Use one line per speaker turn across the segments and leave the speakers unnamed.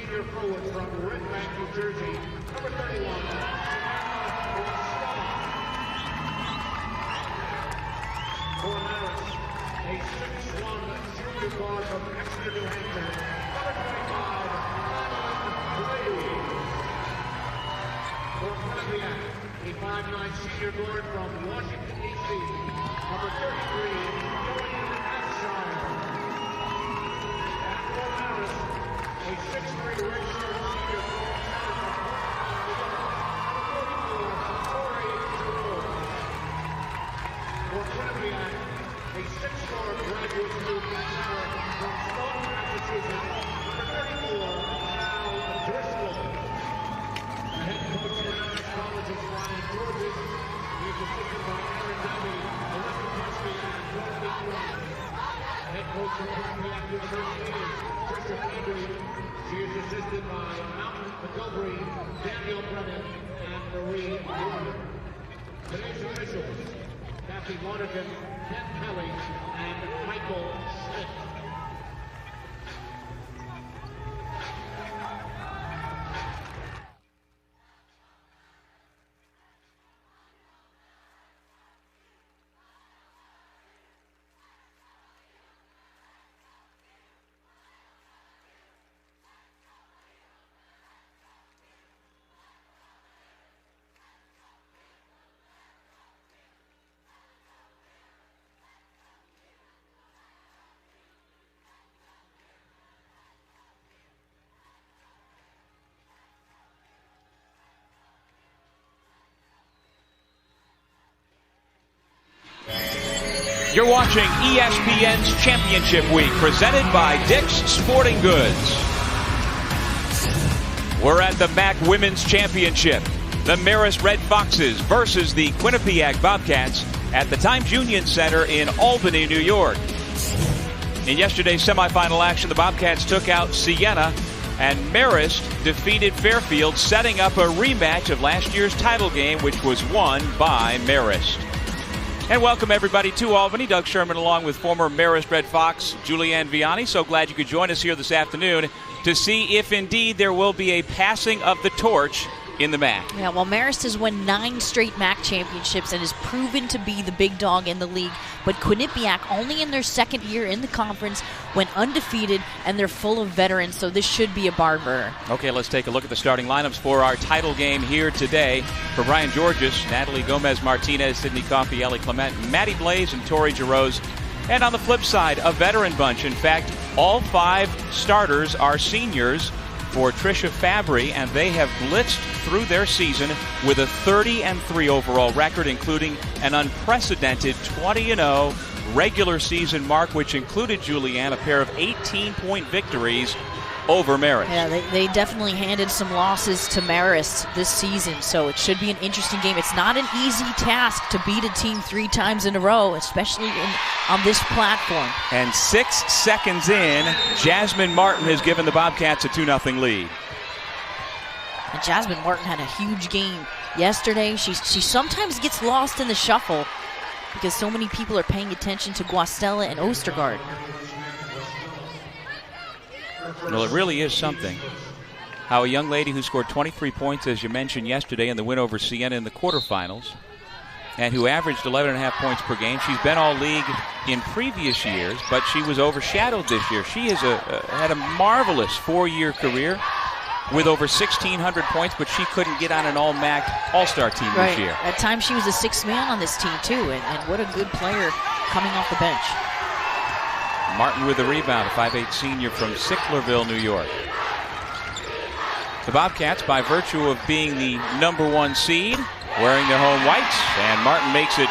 senior forward from Red Bank, New Jersey, number 31. For Marist, a 6'1" junior guard from Exeter, New Hampshire, number 25, for Quinnipiac, a 5'9" senior guard from Washington, D.C., number 33, a 6'3" redshirt senior guard for Quinnipiac, a 6'4" graduate student from Stoughton, Massachusetts, number 34, Sal Driscoll. The head coach for Marist College is Ryan Georges. He is assisted by Aaron Dowdy, Alyssa Presby, and Dorothy Grant. The head coach for Quinnipiac University is Trisha Fabry. She is assisted by Mountain McGilvery, Daniel Brennan, and Marie Warner. Today's officials, Kathy Lonergan, Ken Kelly, and Michael Smith.
You're watching ESPN's Championship Week, presented by Dick's Sporting Goods. We're at the MAAC Women's Championship. The Marist Red Foxes versus the Quinnipiac Bobcats at the Times Union Center in Albany, New York. In yesterday's semifinal action, the Bobcats took out Siena, and Marist defeated Fairfield, setting up a rematch of last year's title game, which was won by Marist. And welcome, everybody, to Albany. Doug Sherman along with former Marist Red Fox Julianne Vianney. So glad you could join us here this afternoon to see if indeed there will be a passing of the torch in the MAAC.
Yeah, well, Marist has won 9 straight MAAC championships and is proven to be the big dog in the league. But Quinnipiac, only in their second year in the conference, went undefeated, and they're full of veterans, so this should be a barn burner. Okay, let's take a look at the starting lineups for our title game here today. For Brian Georges, Natalie Gomez-Martinez, Sydney Coffey, Ellie Clement, Maddie Blaze, and Tori Giroz. And on the flip side, a veteran bunch. In fact, all 5 starters are seniors for Trisha Fabry, and they have blitzed through their season with a 30-3 overall record, including an unprecedented 20-0 regular season mark, which included, Julianne, a pair of 18-point victories over Marist. Yeah, they definitely handed some losses to Marist this season, so it should be an interesting game. It's not an easy task to beat a team 3 times in a row, especially on this platform.
And 6 seconds in, Jasmine Martin has given the Bobcats a 2-0 lead.
And Jasmine Martin had a huge game yesterday. She sometimes gets lost in the shuffle because so many people are paying attention to Guastella and Ostergaard.
Well, it really is something how a young lady who scored 23 points, as you mentioned yesterday, in the win over Siena in the quarterfinals, and who averaged 11.5 points per game. She's been all-league in previous years, but she was overshadowed this year. She has had a marvelous 4-year career with over 1,600 points, but she couldn't get on an all-MAAC all-star team this year.
At times she was a 6th man on this team, too, and what a good player coming off the bench.
Martin with the rebound, a 5'8" senior from Sicklerville, New York. The Bobcats, by virtue of being the #1 seed, wearing their home whites, and Martin makes it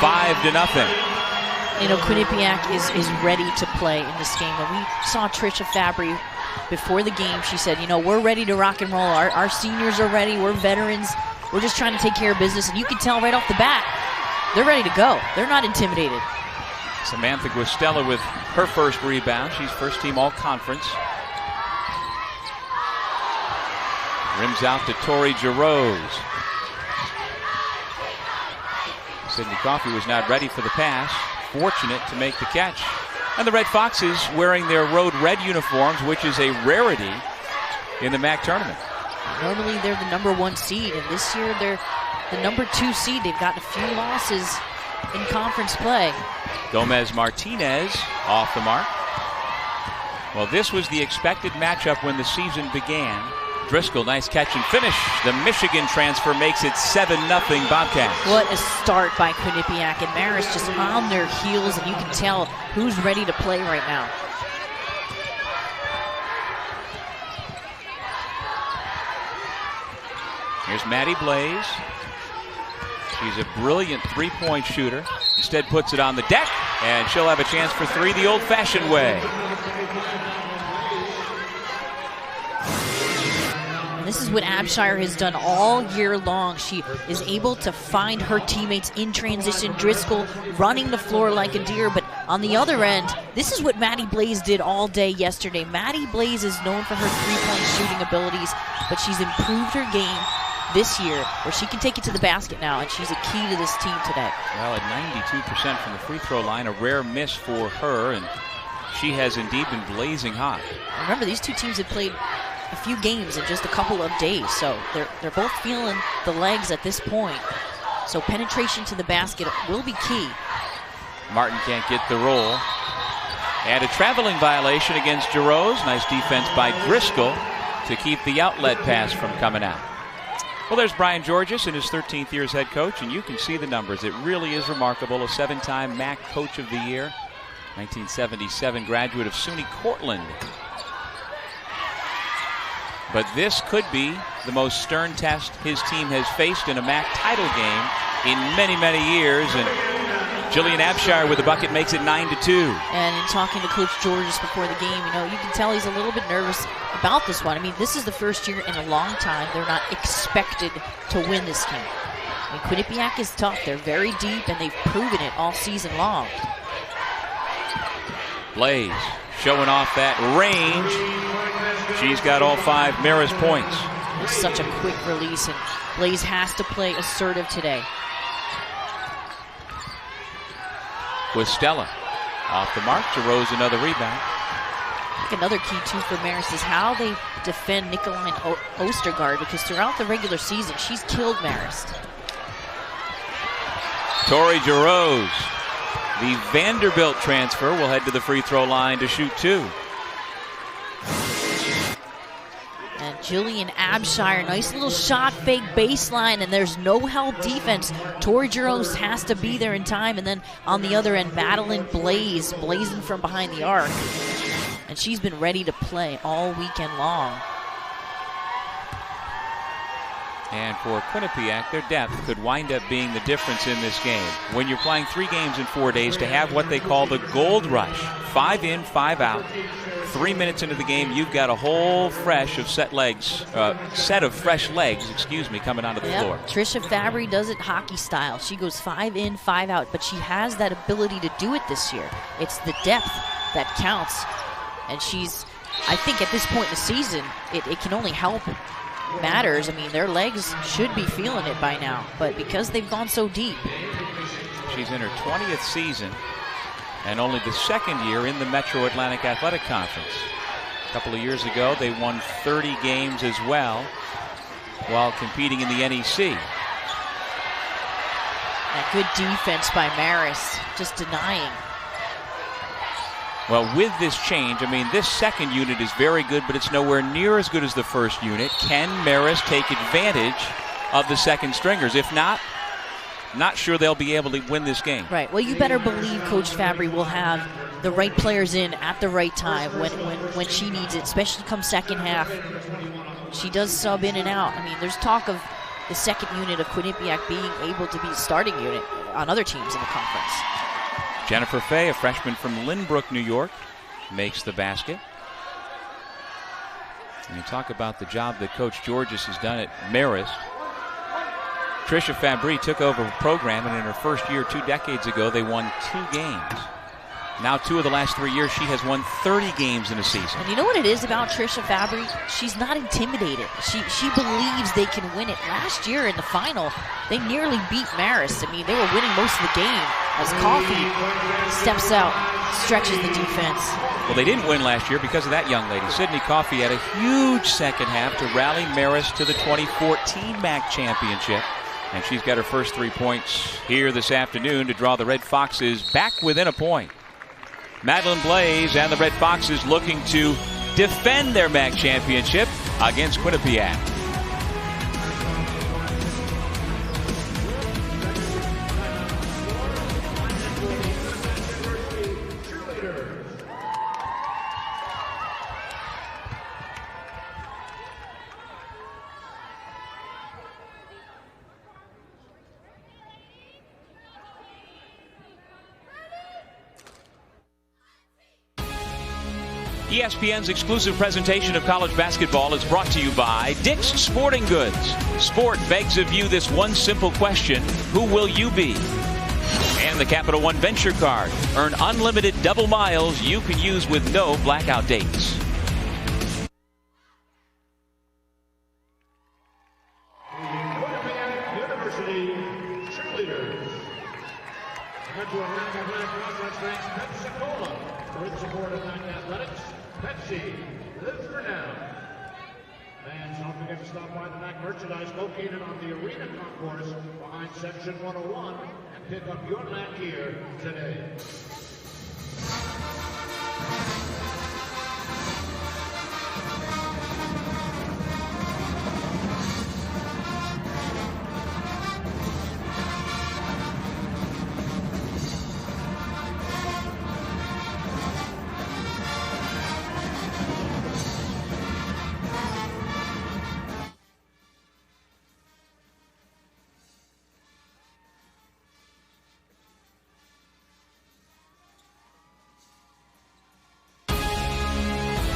5-0.
You know, Quinnipiac is ready to play in this game. When we saw Trisha Fabry before the game, she said, you know, we're ready to rock and roll. Our seniors are ready. We're veterans. We're just trying to take care of business. And you can tell right off the bat, they're ready to go. They're not intimidated.
Samantha Guastella with her first rebound. She's first team all-conference. Rims out to Tori Giroz. Sydney Coffey was not ready for the pass. Fortunate to make the catch. And the Red Foxes wearing their road red uniforms, which is a rarity in the MAAC tournament.
Normally they're the #1 seed, and this year they're the #2 seed. They've gotten a few losses in conference play.
Gomez Martinez off the mark. Well, this was the expected matchup when the season began. Driscoll, nice catch and finish. The Michigan transfer makes it 7-0 Bobcats.
What a start by Quinnipiac, and Marist just on their heels, and you can tell who's ready to play right now.
Here's Maddie Blaze. She's a brilliant three-point shooter. Instead puts it on the deck, and she'll have a chance for three the old-fashioned way.
And this is what Abshire has done all year long. She is able to find her teammates in transition. Driscoll running the floor like a deer, but on the other end, this is what Maddie Blaze did all day yesterday. Maddie Blaze is known for her three-point shooting abilities, but she's improved her game this year where she can take it to the basket now, and she's a key to this team today.
Well, at 92% from the free throw line, a rare miss for her, and she has indeed been blazing hot.
Remember, these two teams have played a few games in just a couple of days, so they're both feeling the legs at this point. So penetration to the basket will be key.
Martin can't get the roll. And a traveling violation against Giroux. Nice defense by Driscoll to keep the outlet pass from coming out. Well, there's Brian Georges in his 13th year as head coach, and you can see the numbers. It really is remarkable. A 7-time MAAC Coach of the Year, 1977 graduate of SUNY Cortland. But this could be the most stern test his team has faced in a MAAC title game in many, many years. And Jillian Abshire with the bucket makes it 9-2.
And in talking to Coach Georges before the game, you can tell he's a little bit nervous about this one. I mean, this is the first year in a long time they're not expected to win this game. I mean, Quinnipiac is tough. They're very deep, and they've proven it all season long.
Blaze showing off that range. She's got all 5 Marist points.
It's such a quick release, and Blaze has to play assertive today.
With Stella off the mark. Giroux another rebound.
I think another key too for Marist is how they defend Nicolene Ostergaard, because throughout the regular season she's killed Marist.
Tori Giroux, the Vanderbilt transfer, will head to the free throw line to shoot 2.
And Jillian Abshire, nice little shot fake baseline, and there's no help defense. Tori Giroux has to be there in time, and then on the other end, Madeline Blaze blazing from behind the arc. And she's been ready to play all weekend long.
And for Quinnipiac, their depth could wind up being the difference in this game. When you're playing 3 games in 4 days, to have what they call the gold rush, 5 in, 5 out. 3 minutes into the game, you've got a whole set of fresh legs, coming onto the floor.
Trisha Fabry does it hockey style. She goes 5 in, 5 out, but she has that ability to do it this year. It's the depth that counts, and she's, I think at this point in the season, it can only help matters. I mean, their legs should be feeling it by now, but because they've gone so deep.
She's in her 20th season and only the 2nd year in the Metro Atlantic Athletic Conference. A couple of years ago, they won 30 games as well while competing in the NEC.
And good defense by Marist, just denying.
Well, with this change, I mean, this second unit is very good, but it's nowhere near as good as the first unit. Can Marist take advantage of the second stringers? If not, not sure they'll be able to win this game.
Right. Well, you better believe Coach Fabry will have the right players in at the right time when she needs it, especially come second half. She does sub in and out. I mean, there's talk of the second unit of Quinnipiac being able to be a starting unit on other teams in the conference.
Jennifer Fay, a freshman from Lynbrook, New York, makes the basket. And you talk about the job that Coach Georges has done at Marist. Trisha Fabry took over the program, and in her first year 2 decades ago, they won 2 games. Now 2 of the last 3 years, she has won 30 games in a season.
And you know what it is about Trisha Fabry? She's not intimidated. She believes they can win it. Last year in the final, they nearly beat Marist. I mean, they were winning most of the game as Coffey steps out, stretches the defense.
Well, they didn't win last year because of that young lady. Sydney Coffey had a huge second half to rally Marist to the 2014 MAAC championship. And she's got her first 3 points here this afternoon to draw the Red Foxes back within a point. Madeline Blaze and the Red Foxes looking to defend their MAAC championship against Quinnipiac. ESPN's exclusive presentation of college basketball is brought to you by Dick's Sporting Goods. Sport begs of you this one simple question: who will you be? And the Capital One Venture Card. Earn unlimited double miles you can use with no blackout dates.
Quinnipiac University cheerleaders. Into a round of Northwest ranks Pensacola. With support of MAAC Athletics, Pepsi, live for now. Fans, don't forget to stop by the MAAC merchandise located on the arena concourse behind Section 101 and pick up your MAAC gear today.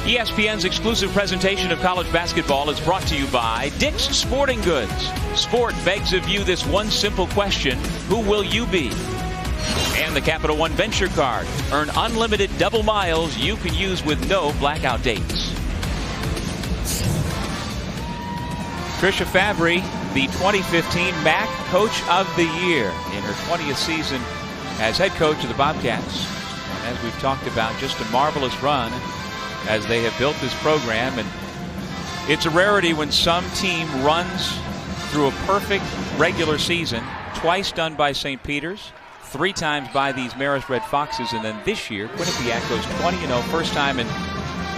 ESPN's exclusive presentation of college basketball is brought to you by Dick's Sporting Goods. Sport begs of you this one simple question: who will you be? And the Capital One Venture Card. Earn unlimited double miles you can use with no blackout dates. Trisha Fabry, the 2015 MAAC Coach of the Year in her 20th season as head coach of the Bobcats. And as we've talked about, just a marvelous run as they have built this program. And it's a rarity when some team runs through a perfect regular season, twice done by St. Peter's, 3 times by these Marist Red Foxes, and then this year Quinnipiac goes 20-0. First time in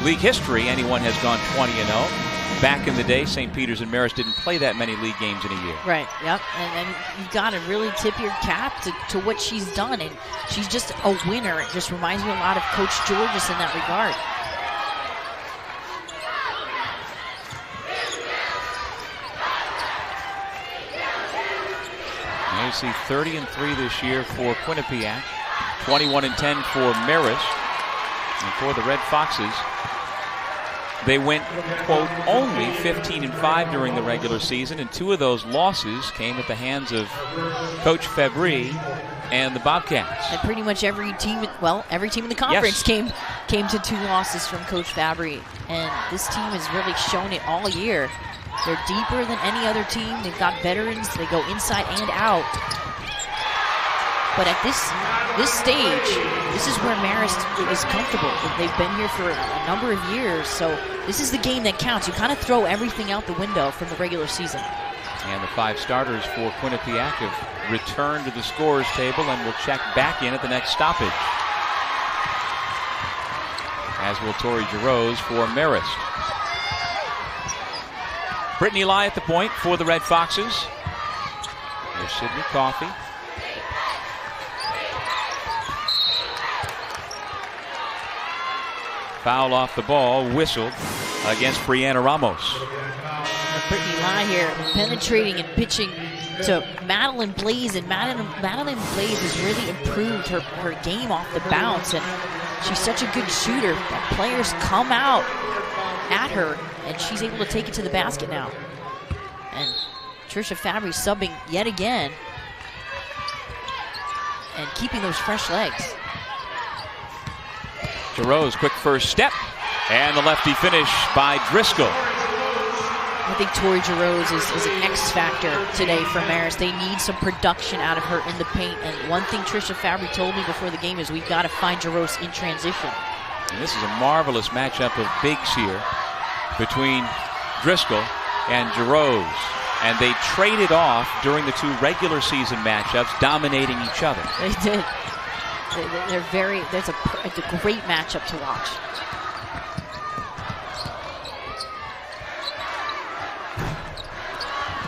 league history anyone has gone 20-0. Back in the day, St. Peter's and Marist didn't play that many league games in a year.
Right, yep. And you've got to really tip your cap to what she's done. And she's just a winner. It just reminds me a lot of Coach Georges in that regard.
Now you see 30-3 this year for Quinnipiac, 21-10 for Marist. And for the Red Foxes, they went, quote, only 15-5 during the regular season, and 2 of those losses came at the hands of Coach Fabry and the Bobcats.
And pretty much every team, every team in the conference came to 2 losses from Coach Fabry. And this team has really shown it all year. They're deeper than any other team. They've got veterans. They go inside and out. But at this stage, this is where Marist is comfortable. They've been here for a number of years, so this is the game that counts. You kind of throw everything out the window from the regular season.
And the 5 starters for Quinnipiac have returned to the scorers table and will check back in at the next stoppage, as will Tori Giroux for Marist. Brittany Lai at the point for the Red Foxes. There's Sydney Coffey. Foul off the ball, whistled against Brianna Ramos.
Brittany Lai here penetrating and pitching to Madeline Blaze, and Madeline Blaze has really improved her game off the bounce, and she's such a good shooter that players come out at her, and she's able to take it to the basket now. And Trisha Fabry subbing yet again and keeping those fresh legs.
Giroux, quick first step, and the lefty finish by Driscoll.
I think Tori Giroux is an X factor today for Marist. They need some production out of her in the paint. And one thing Trisha Fabry told me before the game is we've got to find Giroux in transition.
And this is a marvelous matchup of bigs here between Driscoll and Jarosz. And they traded off during the 2 regular season matchups, dominating each other.
They did. They're very, it's a great matchup to watch.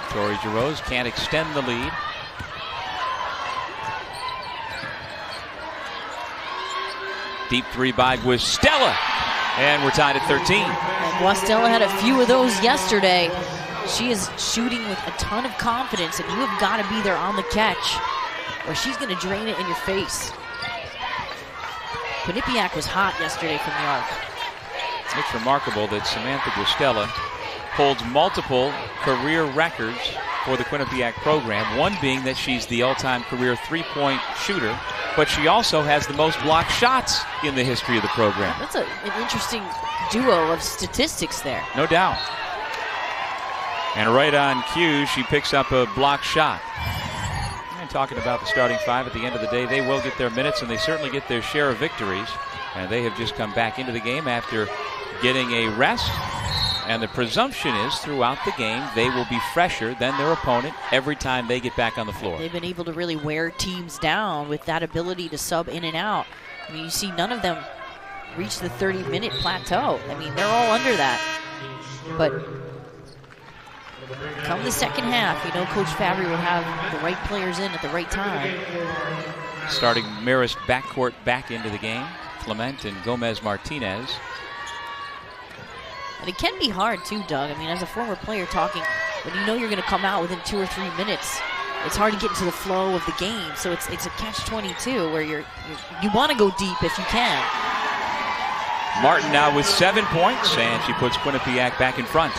Tori Jarosz can't extend the lead. Deep 3 by Guastella. And we're tied at 13.
And Guastella had a few of those yesterday. She is shooting with a ton of confidence, and you have got to be there on the catch, or she's going to drain it in your face. Quinnipiac was hot yesterday from the arc.
It's remarkable that Samantha Guastella holds multiple career records for the Quinnipiac program, one being that she's the all-time career 3-point shooter, but she also has the most blocked shots in the history of the program.
That's an interesting duo of statistics there.
No doubt. And right on cue, she picks up a blocked shot. And talking about the starting 5 at the end of the day, they will get their minutes, and they certainly get their share of victories. And they have just come back into the game after getting a rest. And the presumption is throughout the game, they will be fresher than their opponent every time they get back on the floor.
They've been able to really wear teams down with that ability to sub in and out. I mean, you see none of them reach the 30-minute plateau. I mean, they're all under that. But come the second half, you know Coach Fabry will have the right players in at the right time.
Starting Marist backcourt back into the game. Clement and Gomez Martinez.
And it can be hard too, Doug. I mean, as a former player talking, when you know you're going to come out within 2 or 3 minutes, it's hard to get into the flow of the game. So it's a catch-22 where you want to go deep if you can.
Martin now with 7 points, and she puts Quinnipiac back in front.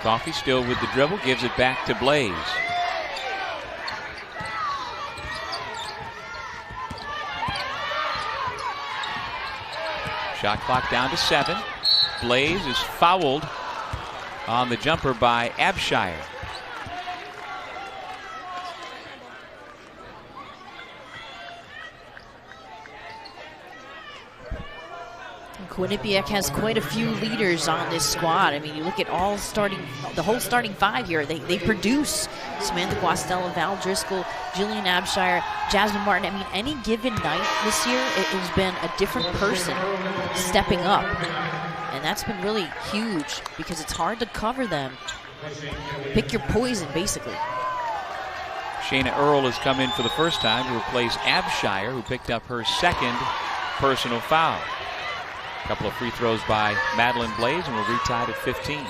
Coffey still with the dribble, gives it back to Blaze. Shot clock down to 7. Blaze is fouled on the jumper by Abshire.
Quinnipiac has quite a few leaders on this squad. I mean, you look at the whole starting 5 here. They produce Samantha Guastella, Val Driscoll, Jillian Abshire, Jasmine Martin. I mean, any given night this year, it has been a different person stepping up. And that's been really huge because it's hard to cover them. Pick your poison, basically.
Shayna Earl has come in for the first time to replace Abshire, who picked up her 2nd personal foul. A couple of free throws by Madeline Blaze, and we're retied at 15.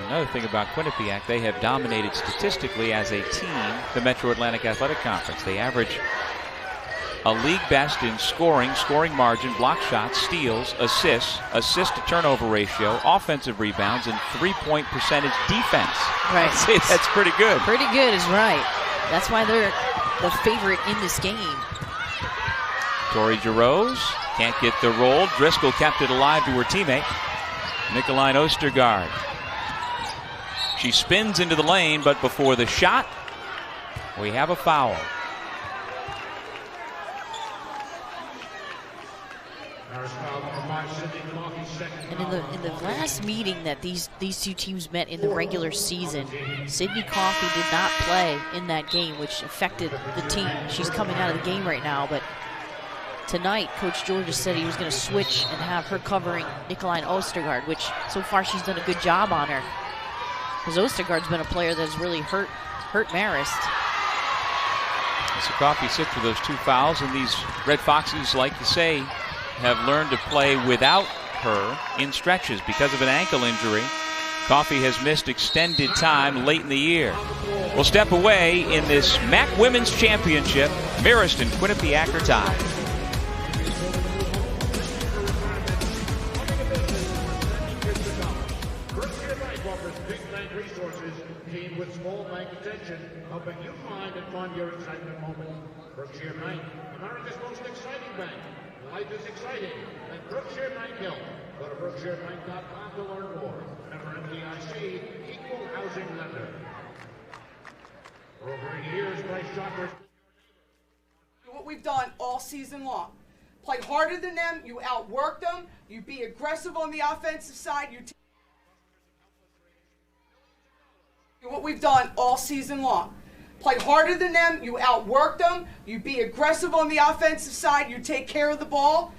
Another thing about Quinnipiac, they have dominated statistically as a team the Metro Atlantic Athletic Conference. They average a league best in scoring margin, block shots, steals, assists, assist-to-turnover ratio, offensive rebounds, and 3-point percentage defense.
Right.
I'd say that's pretty good.
Pretty good is right. That's why they're the favorite in this game.
Tori Jarosz can't get the roll. Driscoll kept it alive to her teammate, Nicoline Ostergaard. She spins into the lane, but before the shot, we have a foul.
And in the last meeting that these two teams met in the regular season, Sydney Coffey did not play in that game, which affected the team. She's coming out of the game right now, but tonight, Coach Georgia said he was going to switch and have her covering Nicoline Ostergaard, which so far she's done a good job on her. Because Ostergaard's been a player that's really hurt Marist.
So Coffey sits for those 2 fouls, and these Red Foxes, like you say, have learned to play without her in stretches because of an ankle injury. Coffey has missed extended time late in the year. We'll step away in this MAAC Women's Championship. Marist and Quinnipiac are tied.
With small bank attention, helping you find and fund your excitement moment. Berkshire Bank, America's most exciting bank. Life is exciting at Berkshire Bank Hill. Go to BerkshireBank.com to learn more. Member FDIC, equal housing lender. For over 8 years, Bryce Shoppers.
What we've done all season long. Play harder than them, you outwork them, you be aggressive on the offensive side, what we've done all season long. Play harder than them, you outwork them, you be aggressive on the offensive side, you take care of the ball.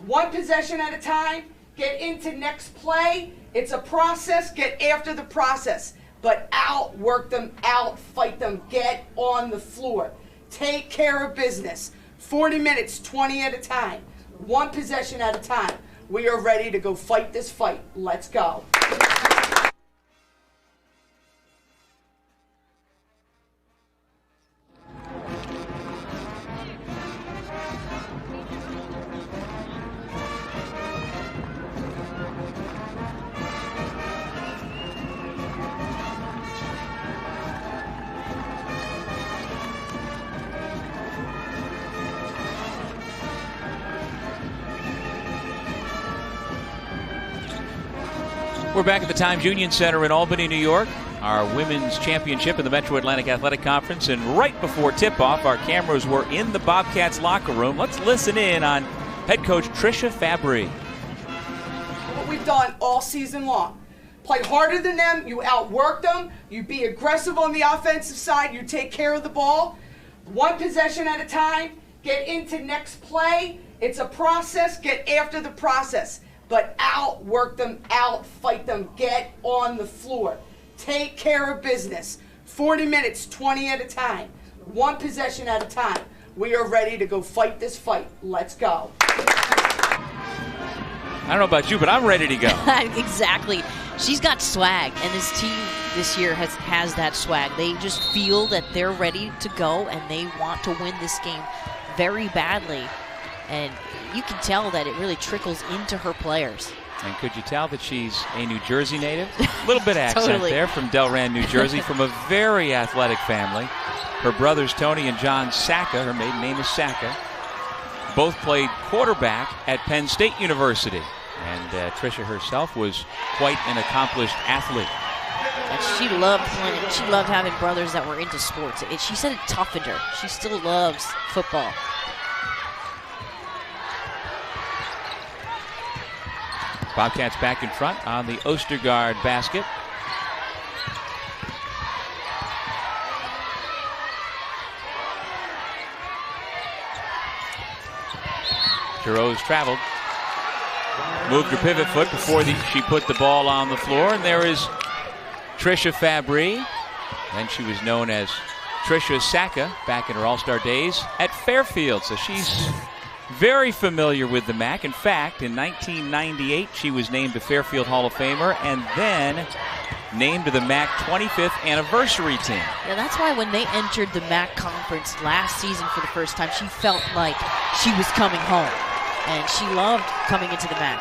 One possession at a time, get into next play. It's a process, get after the process. But outwork them, outfight them, get on the floor. Take care of business. 40 minutes, 20 at a time. One possession at a time. We are ready to go fight this fight. Let's go.
We're back at the Times Union Center in Albany, New York. Our women's championship in the Metro Atlantic Athletic Conference. And right before tip-off, our cameras were in the Bobcats locker room. Let's listen in on head coach Tricia Fabry.
What we've done all season long. Play harder than them, you outwork them, you be aggressive on the offensive side, you take care of the ball. One possession at a time, get into next play. It's a process, get after the process. But outwork them, outfight them, get on the floor. Take care of business. 40 minutes, 20 at a time. One possession at a time. We are ready to go fight this fight. Let's go.
I don't know about you, but I'm ready to go.
Exactly. She's got swag, and this team this year has that swag. They just feel that they're ready to go, and they want to win this game very badly. And you can tell that it really trickles into her players.
And could you tell that she's a New Jersey native? A little bit of accent
Totally.
there from Delran, New Jersey, from a very athletic family. Her brothers, Tony and John Sacca, her maiden name is Sacca, both played quarterback at Penn State University. And Tricia herself was quite an accomplished athlete.
And she loved playing. She loved having brothers that were into sports. She said it toughened her. She still loves football.
Bobcats back in front on the Ostergaard basket. Giroux's traveled. Moved her pivot foot before she put the ball on the floor. And there is Tricia Fabry. And she was known as Tricia Sacca back in her All-Star days at Fairfield. So she's very familiar with the MAAC. In fact, in 1998, she was named a Fairfield Hall of Famer and then named to the MAAC 25th anniversary team.
Yeah, that's why when they entered the MAAC conference last season for the first time, she felt like she was coming home. And she loved coming into the MAAC.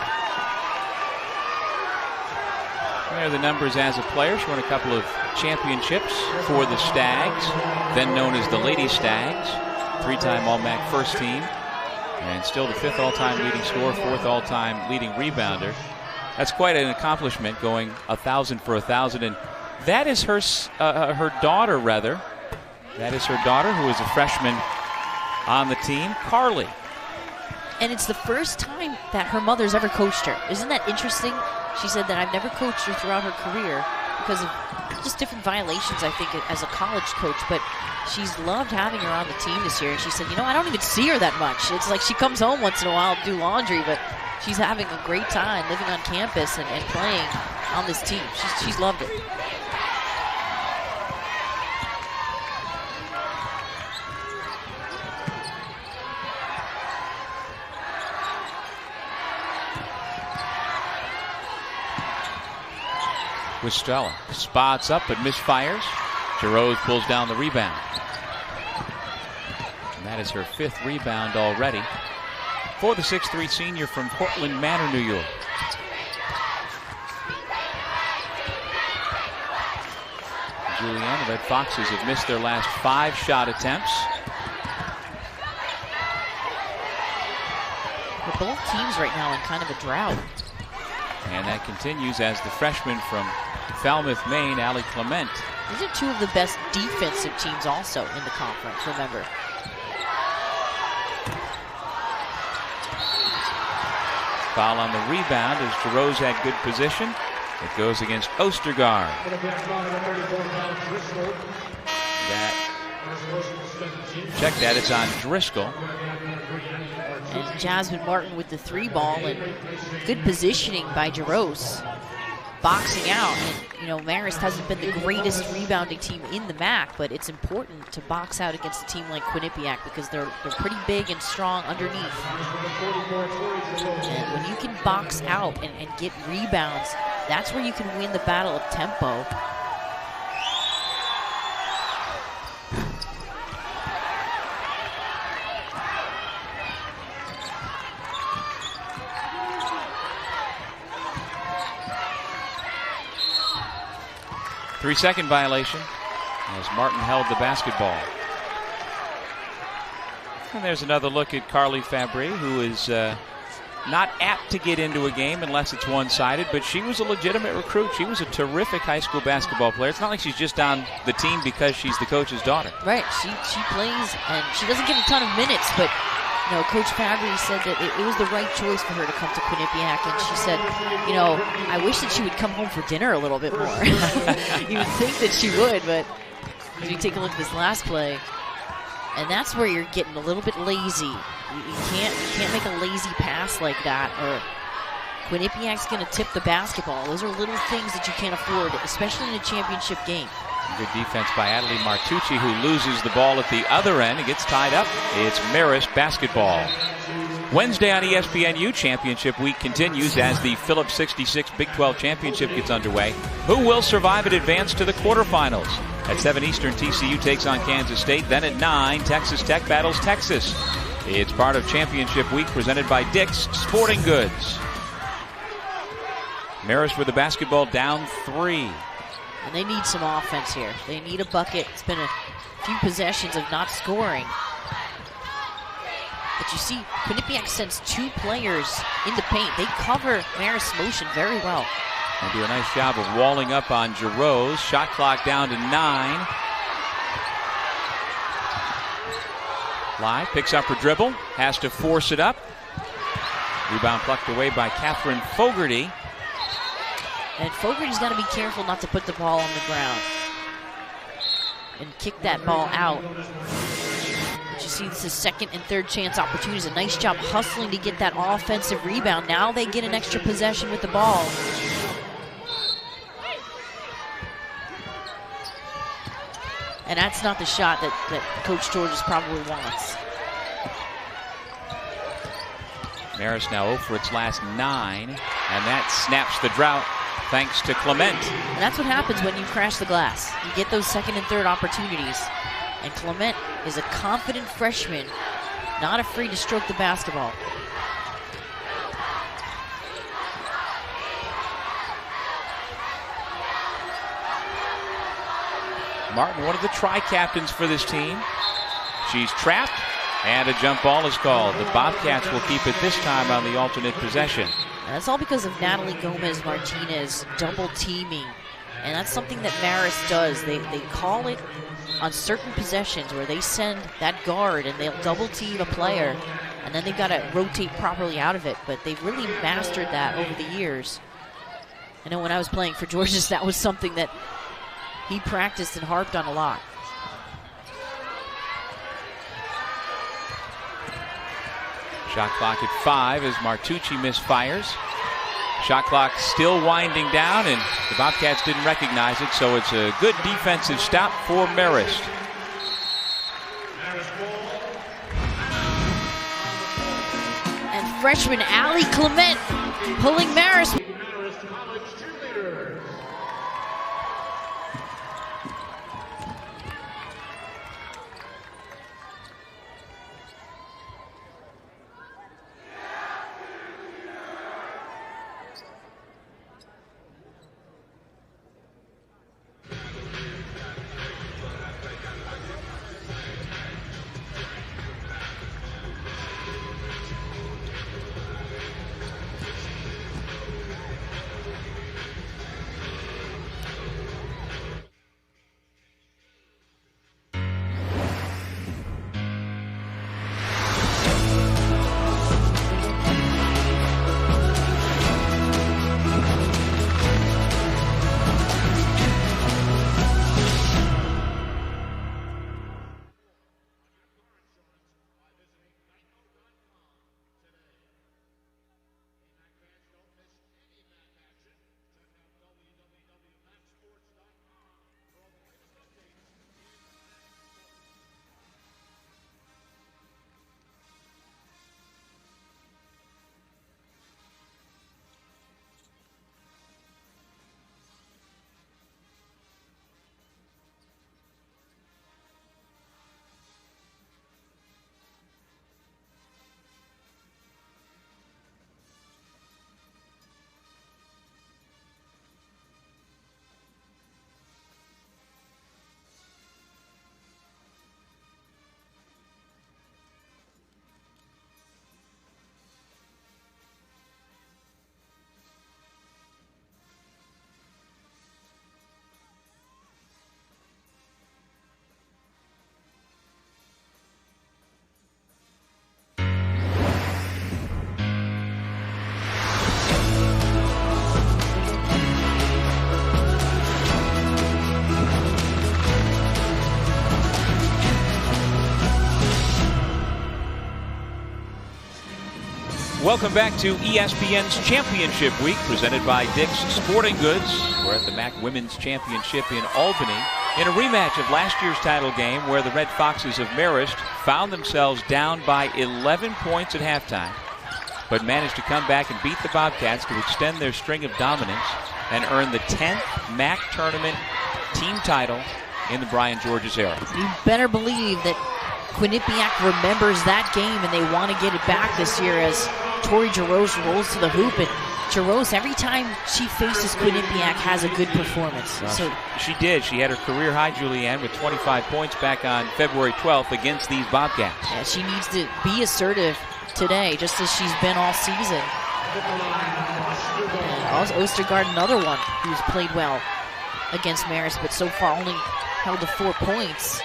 There are the numbers as a player. She won a couple of championships for the Stags, then known as the Lady Stags. 3-time All-MAAC first team. And still the 5th all-time leading scorer, 4th all-time leading rebounder. That's quite an accomplishment, going 1,000 for 1,000. And that is her daughter, rather. That is her daughter, who is a freshman on the team, Carly.
And it's the first time that her mother's ever coached her. Isn't that interesting? She said that I've never coached her throughout her career because of just different violations, I think, as a college coach. But she's loved having her on the team this year. And she said, you know, I don't even see her that much. It's like she comes home once in a while to do laundry, but she's having a great time living on campus and playing on this team. She's loved it.
Wistella spots up but misfires. Giroux pulls down the rebound. And that is her 5th rebound already for the 6'3" senior from Portland Manor, New York. Julianne, the Red Foxes have missed their last 5 shot attempts.
both teams right now in kind of a drought.
And that continues as the freshman from Falmouth, Maine, Allie Clement.
These are two of the best defensive teams also in the conference, remember.
Foul on the rebound as Jerose had good position. It goes against Ostergaard. Check that, it's on Driscoll.
And Jasmine Martin with the 3-ball, and good positioning by Jerose. Boxing out, and you know, Marist hasn't been the greatest rebounding team in the MAAC, but it's important to box out against a team like Quinnipiac because they're pretty big and strong underneath. And when you can box out and get rebounds, that's where you can win the battle of tempo.
Three-second violation as Martin held the basketball. And there's another look at Carly Fabry, who is not apt to get into a game unless it's one-sided, but she was a legitimate recruit. She was a terrific high school basketball player. It's not like she's just on the team because she's the coach's daughter.
Right, she plays, and she doesn't get a ton of minutes, but you know, Coach Fabry said that it was the right choice for her to come to Quinnipiac, and she said, you know, I wish that she would come home for dinner a little bit more. You would think that she would, but if you take a look at this last play, and that's where you're getting a little bit lazy. You can't make a lazy pass like that, or Quinnipiac's going to tip the basketball. Those are little things that you can't afford, especially in a championship game.
Good defense by Adelie Martucci, who loses the ball at the other end and gets tied up. It's Marist basketball. Wednesday on ESPNU, Championship Week continues as the Phillips 66 Big 12 Championship gets underway. Who will survive and advance to the quarterfinals? At 7 Eastern, TCU takes on Kansas State. Then at 9, Texas Tech battles Texas. It's part of Championship Week presented by Dick's Sporting Goods. Marist with the basketball down 3.
And they need some offense here. They need a bucket. It's been a few possessions of not scoring. But you see, Quinnipiac sends 2 players in the paint. They cover Marist's motion very well.
They do a nice job of walling up on Jerose. Shot clock down to 9. Lai picks up her dribble, has to force it up. Rebound plucked away by Catherine Fogarty.
And Fogarty's got to be careful not to put the ball on the ground and kick that ball out. But you see, this is second and third chance opportunities. A nice job hustling to get that offensive rebound. Now they get an extra possession with the ball. And that's not the shot that Coach Georges probably wants.
Marist now 0 for its last 9, and that snaps the drought. Thanks to Clement.
And that's what happens when you crash the glass. You get those second and third opportunities. And Clement is a confident freshman, not afraid to stroke the basketball.
Martin, one of the tri-captains for this team. She's trapped, and a jump ball is called. The Bobcats will keep it this time on the alternate possession.
And that's all because of Natalie Gomez-Martinez double teaming. And that's something that Marist does. They call it on certain possessions where they send that guard and they'll double team a player. And then they've got to rotate properly out of it. But they've really mastered that over the years. I know when I was playing for Georges, that was something that he practiced and harped on a lot.
Shot clock at 5 as Martucci misfires. Shot clock still winding down, and the Bobcats didn't recognize it, so it's a good defensive stop for Marist.
And freshman Allie Clement pulling Marist.
Welcome back to ESPN's Championship Week, presented by Dick's Sporting Goods. We're at the MAAC Women's Championship in Albany in a rematch of last year's title game where the Red Foxes of Marist found themselves down by 11 points at halftime, but managed to come back and beat the Bobcats to extend their string of dominance and earn the 10th MAAC tournament team title in the Brian Georges era.
You better believe that Quinnipiac remembers that game and they want to get it back this year as Tori Jarose rolls to the hoop. And Jarose, every time she faces Quinnipiac, has a good performance. So
she did. She had her career high, Julianne, with 25 points back on February 12th against these Bobcats.
Yeah, she needs to be assertive today, just as she's been all season. And Ostergaard, another one who's played well against Marist, but so far only held to 4 points.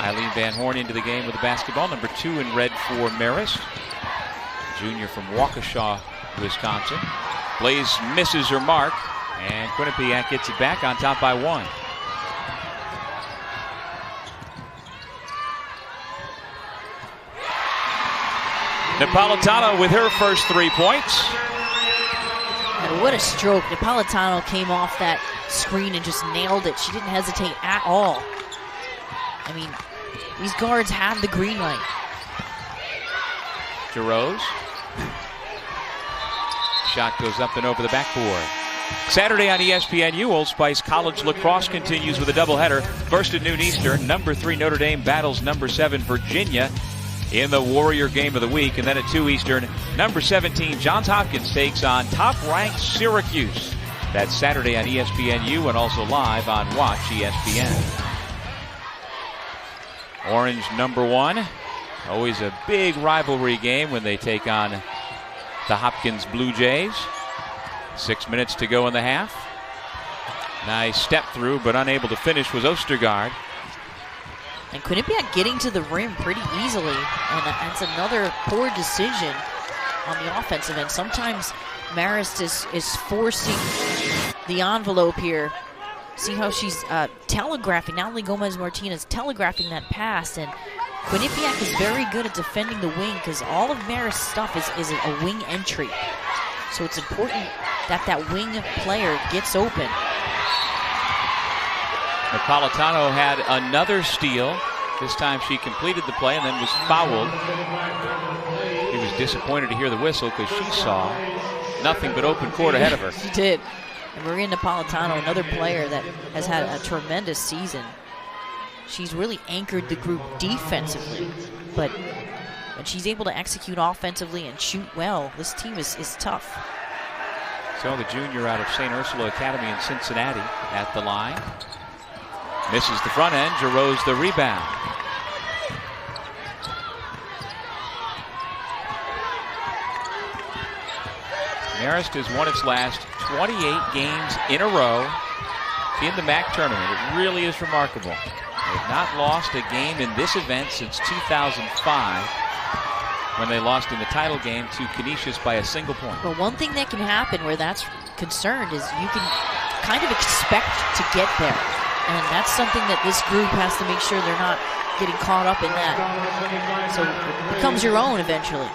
Eileen Van Horn into the game with the basketball, number 2 in red for Marist. Junior from Waukesha, Wisconsin. Blaze misses her mark, and Quinnipiac gets it back on top by 1. Napolitano with her first 3 points.
And what a stroke. Napolitano came off that screen and just nailed it. She didn't hesitate at all. I mean, these guards have the green light.
Jarose. Shot goes up and over the backboard. Saturday on ESPNU, Old Spice College lacrosse continues with a doubleheader. First at noon Eastern, number 3 Notre Dame battles number 7 Virginia in the Warrior game of the week. And then at 2 Eastern, number 17 Johns Hopkins takes on top-ranked Syracuse. That's Saturday on ESPNU and also live on Watch ESPN. Orange number 1. Always a big rivalry game when they take on the Hopkins Blue Jays. 6 minutes to go in the half. Nice step through, but unable to finish was Ostergaard.
And Quinnipiac getting to the rim pretty easily, and that's another poor decision on the offensive end. Sometimes Marist is forcing the envelope here. See how she's telegraphing, not only Gomez-Martinez, telegraphing that pass. And Quinnipiac is very good at defending the wing because all of Marist's stuff is a wing entry. So it's important that that wing player gets open.
Napolitano had another steal. This time she completed the play and then was fouled. He was disappointed to hear the whistle because she saw nothing but open court ahead of her.
She did. And Maria Napolitano, another player that has had a tremendous season. She's really anchored the group defensively, but when she's able to execute offensively and shoot well, this team is tough.
So the junior out of St. Ursula Academy in Cincinnati at the line. Misses the front end, Jarose the rebound. Marist has won its last 28 games in a row in the MAAC tournament. It really is remarkable. They've not lost a game in this event since 2005 when they lost in the title game to Canisius by a single point.
Well, one thing that can happen where that's concerned is you can kind of expect to get there. And that's something that this group has to make sure they're not getting caught up in that. So it becomes your own eventually.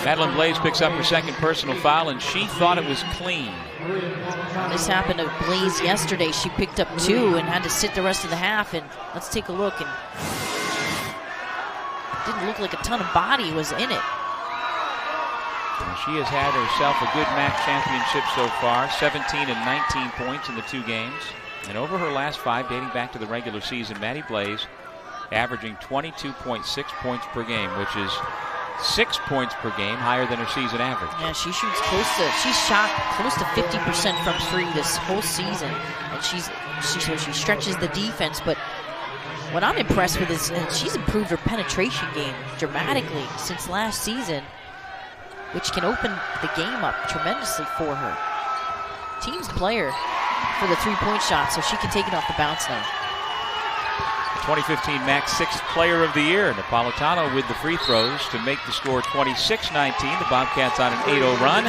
Madeline Blaze picks up her second personal foul, and she thought it was clean.
This happened to Blaze yesterday. She picked up 2 and had to sit the rest of the half. And let's take a look. And it didn't look like a ton of body was in it.
And she has had herself a good MAAC championship so far. 17 and 19 points in the 2 games. And over her last 5, dating back to the regular season, Maddie Blaze averaging 22.6 points per game, which is 6 points per game higher than her season average.
Yeah, she's shot close to 50% from 3 this whole season, and she stretches the defense. But what I'm impressed with is she's improved her penetration game dramatically since last season, which can open the game up tremendously for her. Team's player for the 3-point shot, so she can take it off the bounce now.
2015 MAAC 6th Player of the Year. Napolitano with the free throws to make the score 26-19. The Bobcats on an 8-0 run.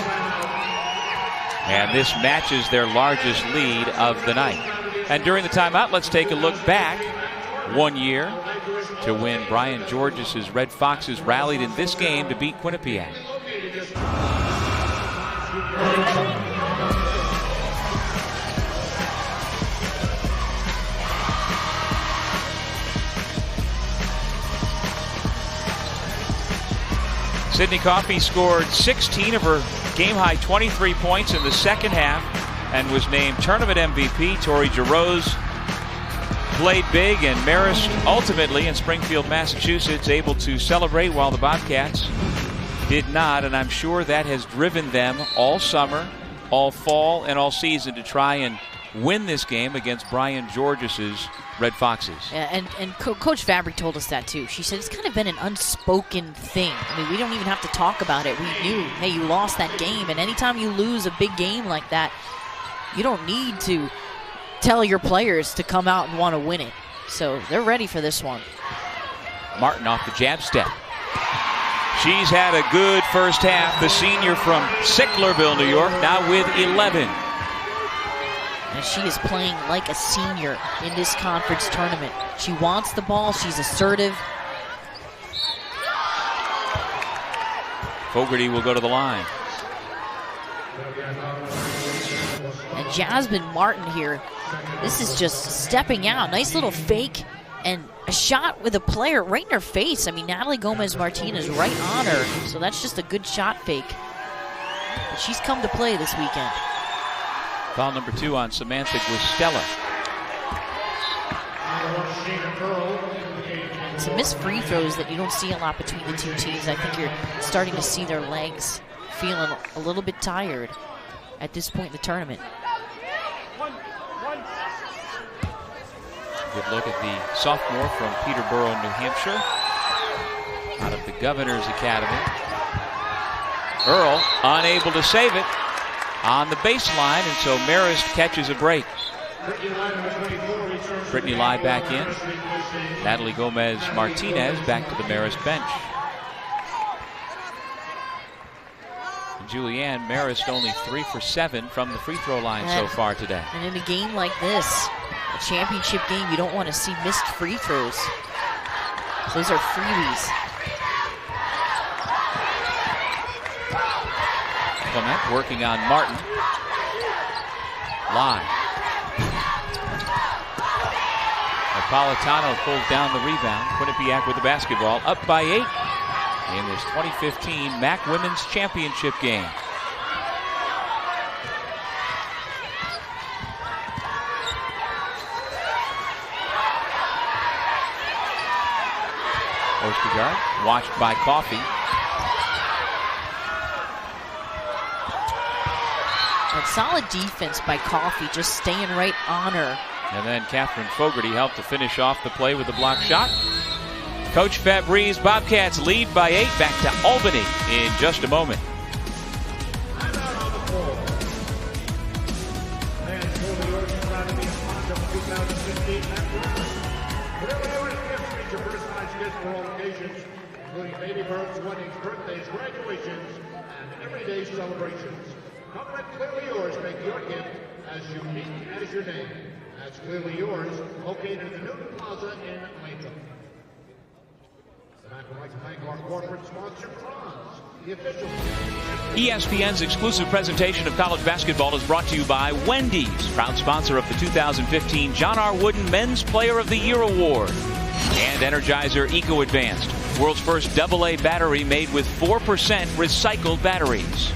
And this matches their largest lead of the night. And during the timeout, let's take a look back 1 year to when Brian Georges' Red Foxes rallied in this game to beat Quinnipiac. Sydney Coffey scored 16 of her game-high 23 points in the second half and was named tournament MVP. Tori Giroux played big, and Marist ultimately in Springfield, Massachusetts, able to celebrate while the Bobcats did not. And I'm sure that has driven them all summer, all fall, and all season to try and win this game against Brian Georges' Red Foxes.
Yeah, and Coach Fabry told us that too. She said it's kind of been an unspoken thing. I mean, we don't even have to talk about it. We knew, hey, you lost that game, and anytime you lose a big game like that, you don't need to tell your players to come out and want to win it. So they're ready for this one.
Martin off the jab step. She's had a good first half. The senior from Sicklerville, New York, now with 11.
And she is playing like a senior in this conference tournament. She wants the ball. She's assertive.
Fogarty will go to the line.
And Jasmine Martin here, this is just stepping out. Nice little fake and a shot with a player right in her face. I mean, Natalie Gomez-Martinez right on her. So that's just a good shot fake. But she's come to play this weekend.
Foul number 2 on Samantha Guistella.
Some missed free throws that you don't see a lot between the two teams. I think you're starting to see their legs feeling a little bit tired at this point in the tournament.
Good look at the sophomore from Peterborough, New Hampshire, out of the Governor's Academy. Earl unable to save it on the baseline, and so Marist catches a break. Brittany Lai back in. Natalie Gomez-Martinez back to the Marist bench. And Julianne Marist only 3 for 7 from the free throw line so far today.
And in a game like this, a championship game, you don't want to see missed free throws. Those are freebies.
Clement working on Martin. Lai. Napolitano pulls down the rebound. Quinnipiac with the basketball, up by 8 in this 2015 MAAC Women's Championship game. Ostergaard watched by Coffey.
And solid defense by Coffey, just staying right on her.
And then Catherine Fogarty helped to finish off the play with a block shot. Coach Fabry's Bobcats lead by 8. Back to Albany in just a moment.
Including baby births, weddings, birthdays, graduations, and everyday celebrations. Come let Clearly Yours make your gift as unique as your name. That's Clearly Yours, located in the Newton Plaza in Latham. Tonight we'd like to thank our corporate sponsor, Franz, the official.
ESPN's exclusive presentation of college basketball is brought to you by Wendy's, proud sponsor of the 2015 John R. Wooden Men's Player of the Year Award. And Energizer Eco Advanced, world's first AA battery made with 4% recycled batteries.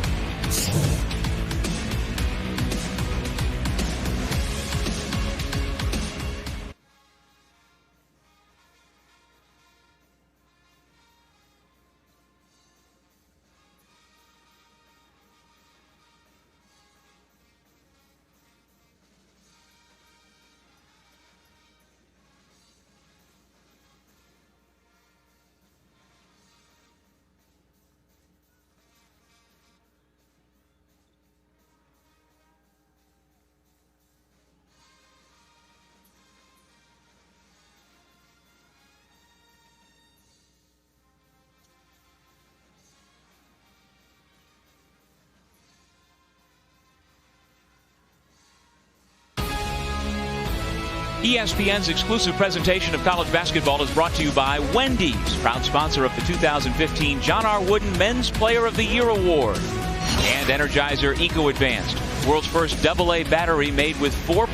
ESPN's exclusive presentation of college basketball is brought to you by Wendy's, proud sponsor of the 2015 John R. Wooden Men's Player of the Year Award. And Energizer Eco Advanced, world's first AA battery made with 4%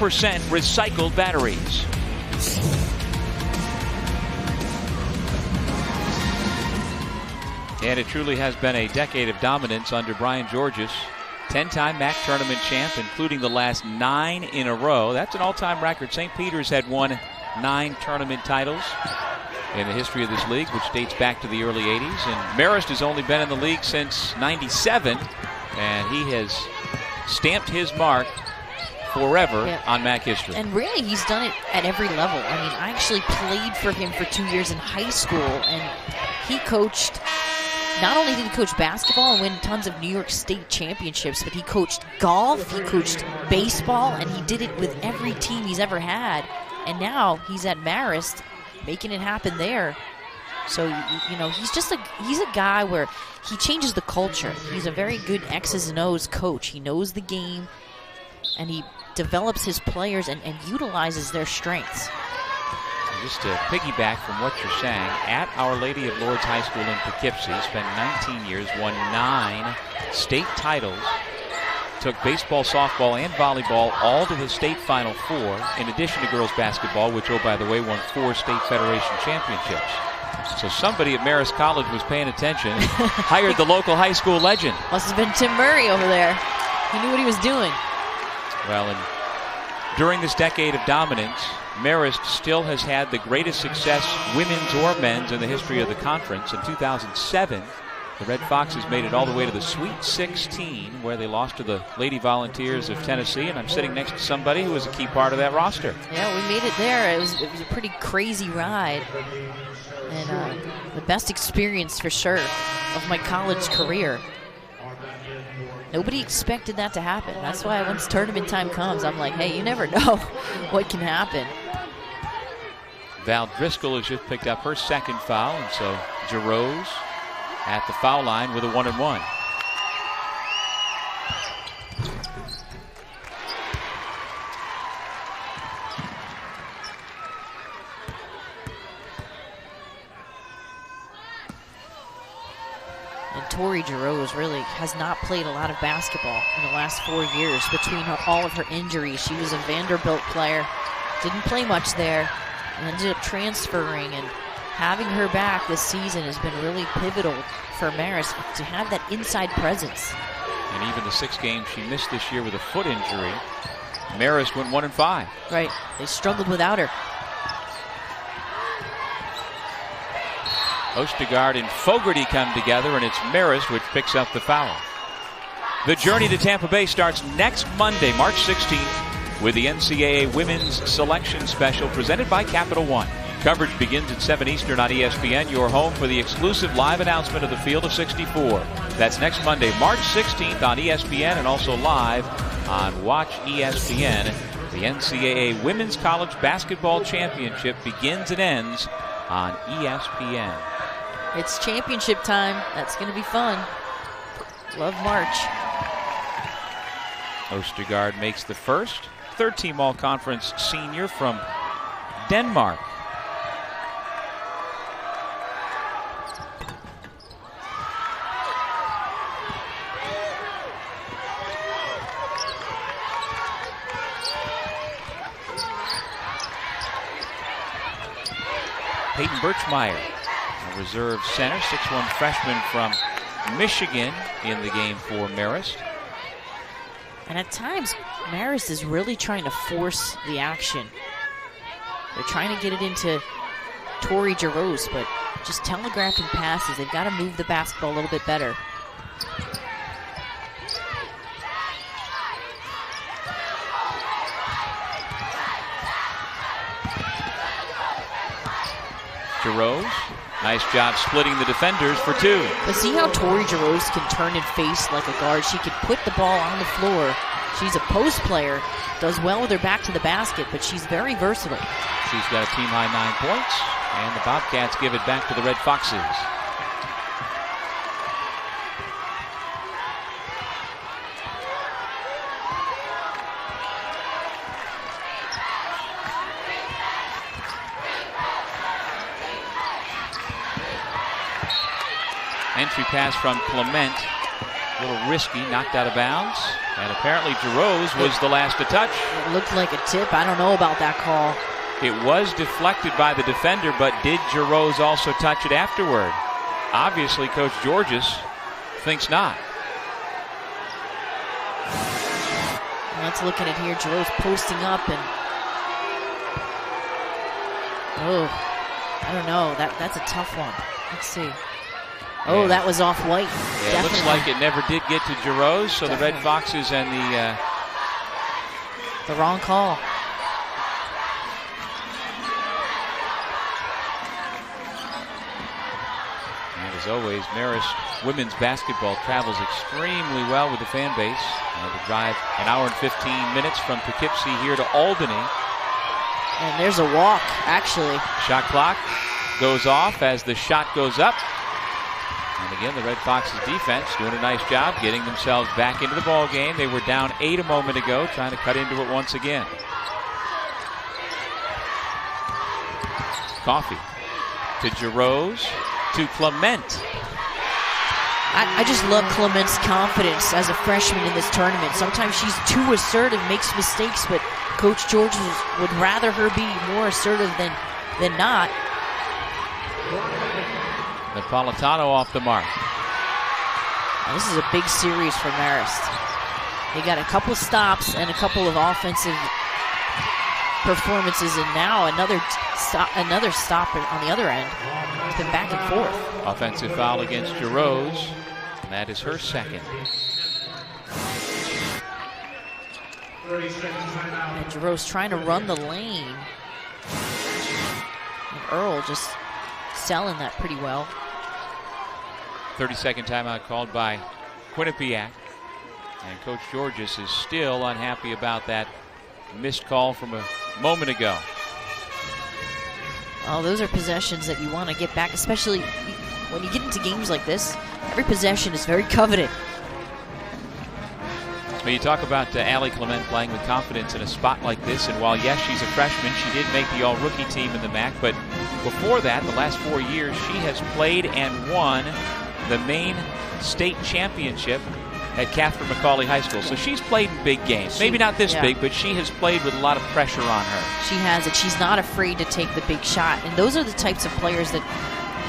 recycled batteries. And it truly has been a decade of dominance under Brian Georges. 10-time MAAC tournament champ, including the last 9 in a row. That's an all-time record. St. Peter's had won 9 tournament titles in the history of this league, which dates back to the early 80s. And Marist has only been in the league since '97, and he has stamped his mark forever on MAAC history.
And really, he's done it at every level. I mean, I actually played for him for 2 years in high school, and he coached. Not only did he coach basketball and win tons of New York State championships, but he coached golf, he coached baseball, and he did it with every team he's ever had. And now he's at Marist, making it happen there. So, you know, he's a guy where he changes the culture. He's a very good X's and O's coach. He knows the game, and he develops his players and utilizes their strengths.
Just to piggyback from what you're saying, at Our Lady of Lourdes High School in Poughkeepsie, spent 19 years, won 9 state titles, took baseball, softball, and volleyball all to the state Final Four, in addition to girls basketball, which, oh, by the way, won 4 state federation championships. So somebody at Marist College was paying attention, hired the local high school legend.
Must have been Tim Murray over there. He knew what he was doing.
Well, and during this decade of dominance, Marist still has had the greatest success, women's or men's, in the history of the conference. In 2007, the Red Foxes made it all the way to the Sweet 16, where they lost to the Lady Volunteers of Tennessee, and I'm sitting next to somebody who was a key part of that roster.
Yeah, we made it there. It was a pretty crazy ride, and the best experience for sure of my college career. Nobody expected that to happen. That's why once tournament time comes, I'm like, hey, you never know what can happen.
Val Driscoll has just picked up her second foul, and so Giroux at the foul line with a 1-and-1.
And Tori Giroux really has not played a lot of basketball in the last 4 years between all of her injuries. She was a Vanderbilt player, didn't play much there, and ended up transferring, and having her back this season has been really pivotal for Marist to have that inside presence.
And even the 6 games she missed this year with a foot injury, Marist went 1-5.
Right, they struggled without her.
Ostergaard and Fogarty come together, and it's Marist which picks up the foul. The journey to Tampa Bay starts next Monday, March 16th, with the NCAA Women's Selection Special presented by Capital One. Coverage begins at 7 Eastern on ESPN, your home for the exclusive live announcement of the Field of 64. That's next Monday, March 16th on ESPN, and also live on Watch ESPN. The NCAA Women's College Basketball Championship begins and ends on ESPN.
It's championship time. That's going to be fun. Love March.
Ostergaard makes the first. Third-team All-Conference senior from Denmark. Peyton Birchmeyer, a reserve center, 6'1" freshman from Michigan in the game for Marist.
And at times, Marist is really trying to force the action. They're trying to get it into Tori Giroux, but just telegraphing passes. They've got to move the basketball a little bit better.
Giroux, nice job splitting the defenders for 2.
But see how Tori Giroux can turn and face like a guard. She can put the ball on the floor. She's a post player, does well with her back to the basket, but she's very versatile.
She's got a team-high 9 points, and the Bobcats give it back to the Red Foxes. Entry pass from Clement. A little risky, knocked out of bounds. And apparently Giroux was the last to touch.
It looked like a tip. I don't know about that call.
It was deflected by the defender, but did Giroux also touch it afterward? Obviously, Coach Georges thinks not.
Let's look at it here. Giroux posting up and... Oh, I don't know. That's a tough one. Let's see. Oh, that was off white.
Yeah, it looks like it never did get to Giroux, so the Red Foxes and
the wrong call.
And as always, Marist women's basketball travels extremely well with the fan base. The drive an hour and 15 minutes from Poughkeepsie here to Albany.
And there's a walk, actually.
Shot clock goes off as the shot goes up. And again, the Red Foxes defense doing a nice job getting themselves back into the ball game. They were down 8 a moment ago, trying to cut into it once again. Coffee to Giroux to Clement.
I just love Clement's confidence as a freshman in this tournament. Sometimes she's too assertive, makes mistakes, but Coach George would rather her be more assertive than not.
Napolitano off the mark.
Now, this is a big series for Marist. They got a couple stops and a couple of offensive performances, and now another stop on the other end. It's been back and forth.
Offensive foul against Giroux, and that is her second.
And Giroux trying to run the lane. And Earl just selling that pretty well.
30-second timeout called by Quinnipiac. And Coach Georges is still unhappy about that missed call from a moment ago.
Oh, those are possessions that you want to get back, especially when you get into games like this. Every possession is very coveted.
Well, you talk about Allie Clement playing with confidence in a spot like this, and while yes, she's a freshman, she did make the all-rookie team in the MAAC, but before that, the last 4 years, she has played and won the main state championship at Catherine McCauley High School. So she's played in big games. Maybe not this big, but she has played with a lot of pressure on her.
She has it. She's not afraid to take the big shot, and those are the types of players that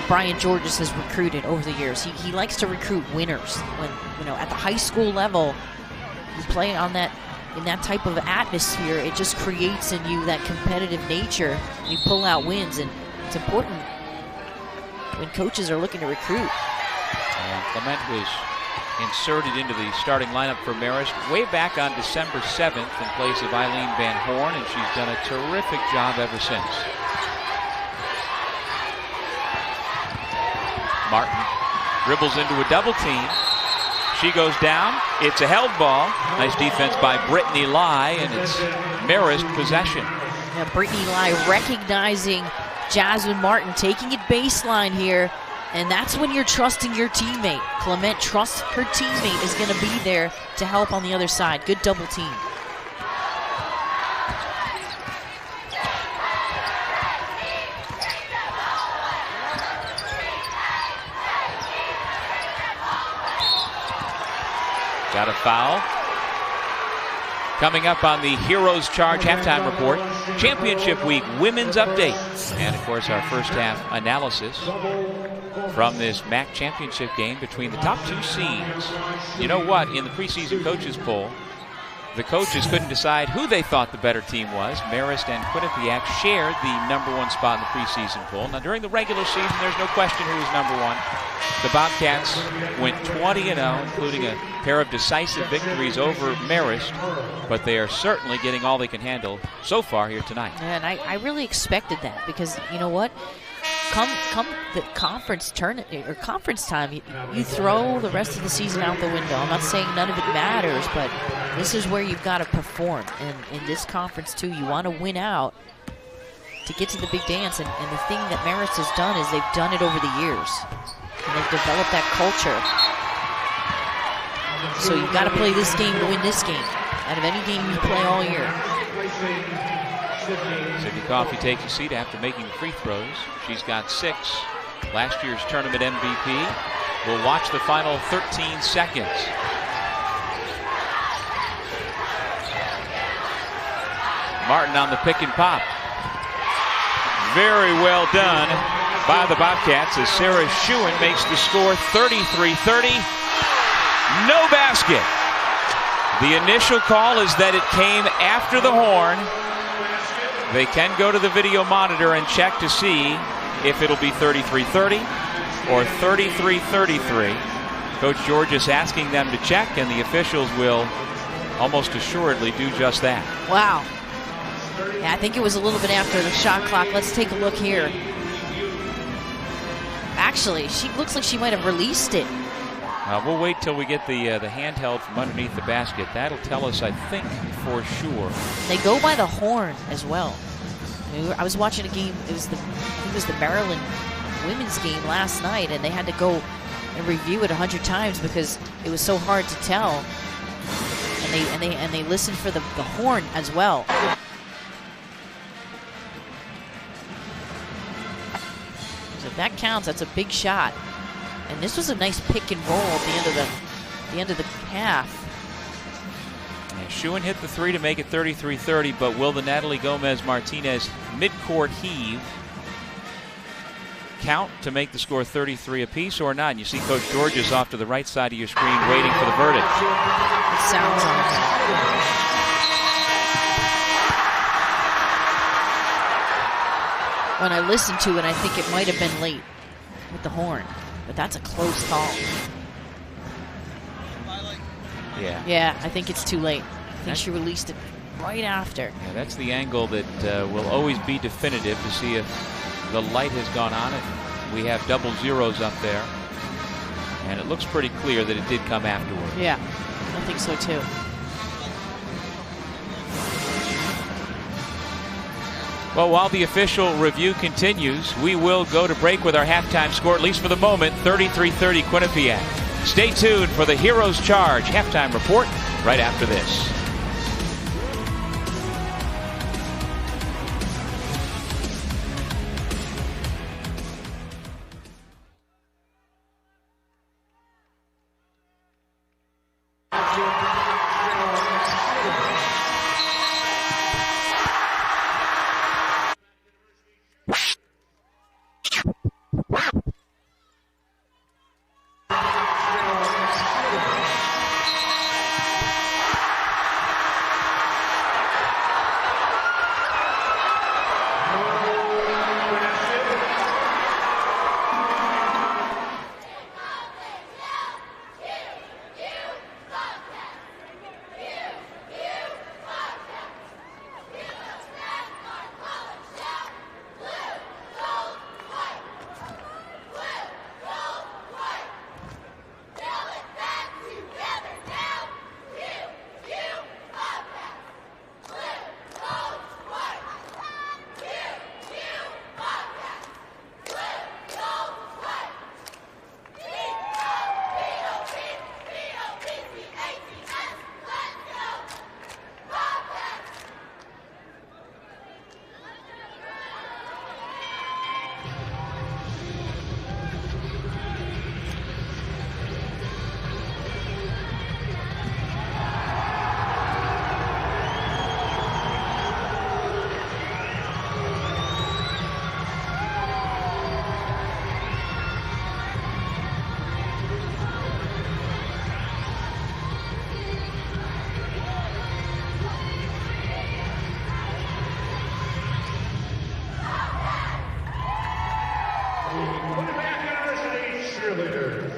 Brian Georges has recruited over the years. He likes to recruit winners. When, at the high school level, you play on that in that type of atmosphere, it just creates in you that competitive nature. You pull out wins, and it's important when coaches are looking to recruit.
And Clement was inserted into the starting lineup for Marist way back on December 7th in place of Eileen Van Horn, and she's done a terrific job ever since. Martin dribbles into a double team. She goes down. It's a held ball. Nice defense by Brittany Lai, and it's Marist possession.
Yeah, Brittany Lai recognizing Jasmine Martin, taking it baseline here, and that's when you're trusting your teammate. Clement trusts her teammate is going to be there to help on the other side. Good double team.
Got a foul. Coming up on the Heroes Charge halftime report, Championship Week Women's Update. And, of course, our first half analysis from this MAAC championship game between the top 2 seeds. You know what? In the preseason coaches poll, the coaches couldn't decide who they thought the better team was. Marist and Quinnipiac shared the #1 spot in the preseason poll. Now, during the regular season, there's no question who was #1. The Bobcats went 20-0, including a pair of decisive victories over Marist, but they are certainly getting all they can handle so far here tonight.
Yeah, and I really expected that, because you know what? Come the conference conference time, you throw the rest of the season out the window. I'm not saying none of it matters, but this is where you've got to perform. And in this conference too, you want to win out to get to the big dance. And the thing that Marist has done is they've done it over the years. And they've developed that culture. So you've got to play this game to win this game out of any game you play all year.
Sydney Coffey takes a seat after making free throws. She's got 6. Last year's tournament MVP. We'll watch the final 13 seconds. Martin on the pick and pop. Very well done by the Bobcats as Sarah Schuin makes the score 33-30. No basket. The initial call is that it came after the horn. They can go to the video monitor and check to see if it'll be 33-30 or 33-33. Coach George is asking them to check, and the officials will almost assuredly do just that. Wow.
Yeah, I think it was a little bit after the shot clock. Let's take a look here. Actually, she looks like she might have released it.
We'll wait till we get the handheld from underneath the basket. That'll tell us, I think, for sure.
They go by the horn as well. I was watching a game. I think it was the Maryland women's game last night, and they had to go and review it 100 times because it was so hard to tell. And they listened for the horn as well. So if that counts, that's a big shot. And this was a nice pick and roll at the end of the half.
And Schuin hit the three to make it 33-30, but will the Natalie Gomez-Martinez midcourt heave count to make the score 33 apiece or not? And you see Coach George is off to the right side of your screen waiting for the verdict.
It sounds like it. When I listened to it, I think it might have been late with the horn, but that's a close call.
Yeah.
Yeah, I think it's too late. I think she released it right after.
Yeah, that's the angle that will always be definitive to see if the light has gone on. If we have double zeros up there, and it looks pretty clear that it did come afterward.
Yeah, I think so too.
Well, while the official review continues, we will go to break with our halftime score, at least for the moment, 33-30 Quinnipiac. Stay tuned for the Heroes Charge halftime report right after this.
cheerleaders.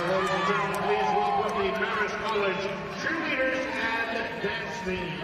Ladies and gentlemen, please welcome the Marist College cheerleaders and dance team.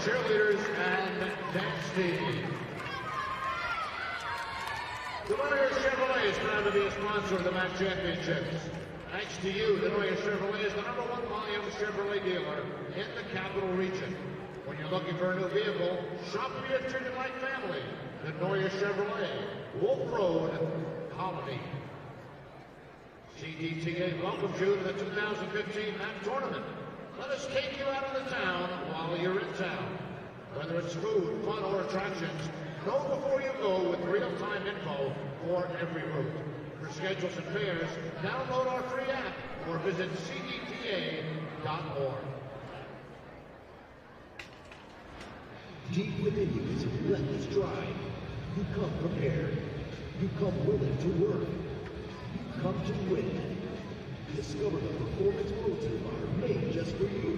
cheerleaders and dance team. Denoyer Chevrolet is proud to be a sponsor of the MAAC Championships. Thanks to you, Denoyer Chevrolet is the #1 volume Chevrolet dealer in the Capital Region. When you're looking for a new vehicle, shop for your treated-like family. Denoyer Chevrolet, Wolf Road, Colony. CDTA welcomes you to the 2015 MAAC Tournament. Let us take you out of the town while you're in town. Whether it's food, fun, or attractions, know before you go with real-time info for every route. For schedules and fares, download our free app or visit cdta.org.
Deep within you is a relentless drive. You come prepared. You come willing to work. You come to win. Discover the Performance Protein Bar made just for you.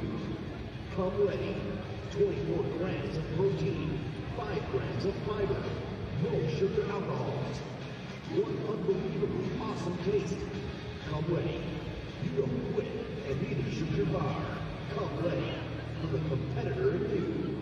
Come ready. 24 grams of protein, 5 grams of fiber, no sugar alcohols. One unbelievably awesome taste. Come ready. You don't quit, and neither should your bar. Come ready for the competitor in you.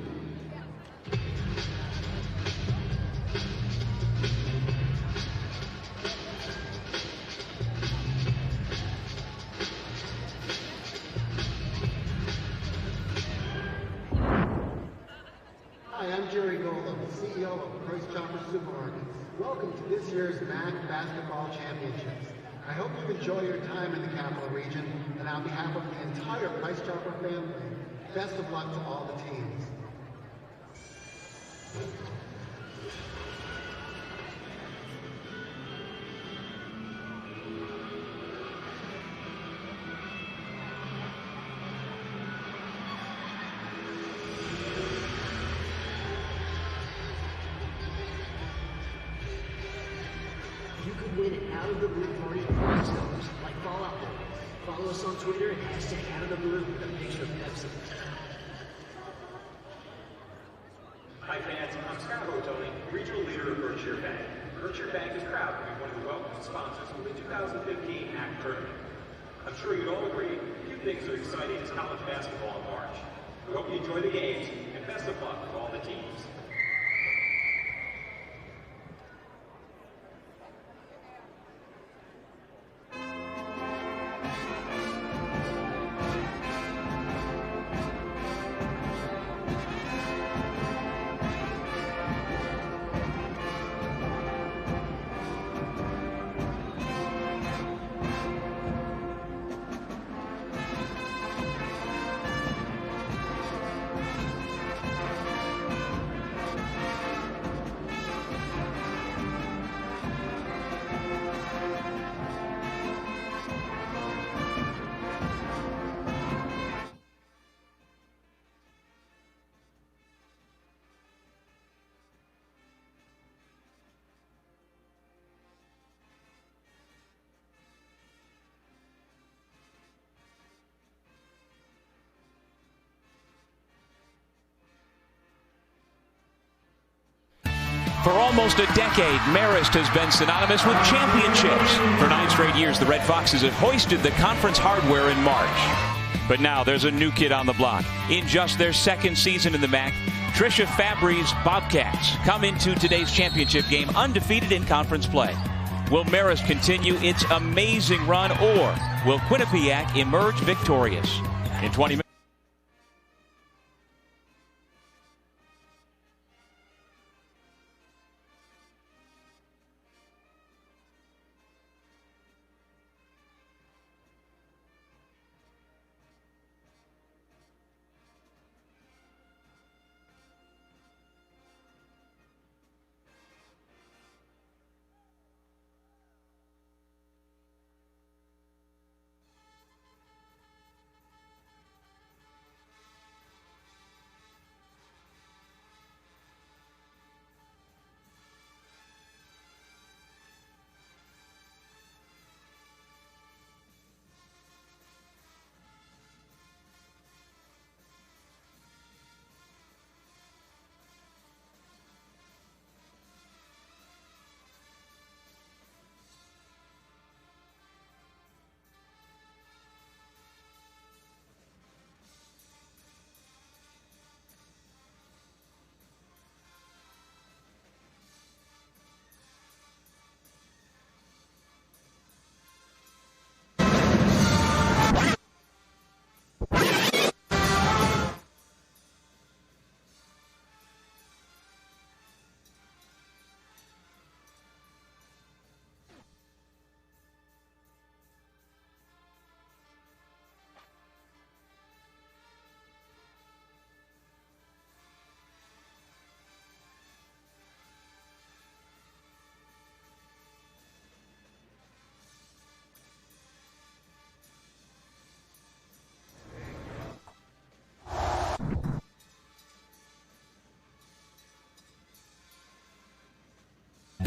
Hi, I'm Jerry Golden, CEO of Price Chopper Supermarkets. Welcome to this year's MAAC Basketball Championships. I hope you enjoy your time in the Capital Region, and on behalf of the entire Price Chopper family, best of luck to all the teams.
You could win an out-of-the-blue party at prize numbers like Fallout Bowl. Follow us on Twitter at #OutOfTheBlue with a picture of Pepsi.
Hi fans, I'm Scott Hotoni, Regional Leader of Berkshire Bank. Berkshire Bank is proud to be one of the welcome sponsors of the 2015 MAAC Tournament. I'm sure you'd all agree, few things are exciting as college basketball in March. We hope you enjoy the games, and best of luck with all the teams.
For almost a decade, Marist has been synonymous with championships. For 9 straight years, the Red Foxes have hoisted the conference hardware in March. But now there's a new kid on the block. In just their second season in the MAAC, Trisha Fabry's Bobcats come into today's championship game undefeated in conference play. Will Marist continue its amazing run, or will Quinnipiac emerge victorious? In 20 minutes.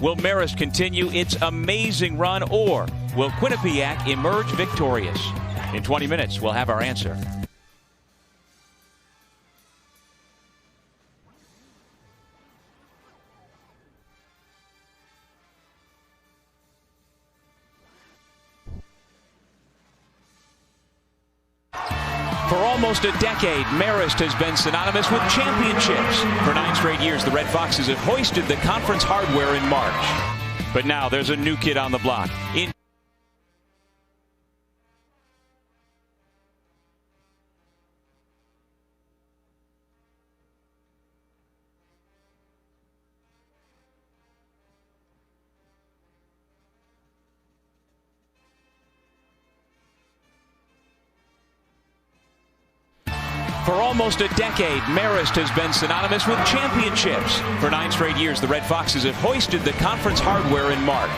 Will Marist continue its amazing run, or will Quinnipiac emerge victorious? In 20 minutes, we'll have our answer. For almost a decade, Marist has been synonymous with championships. For 9 straight years, the Red Foxes have hoisted the conference hardware in March. But now there's a new kid on the block. For almost a decade, Marist has been synonymous with championships. For 9 straight years, the Red Foxes have hoisted the conference hardware in March.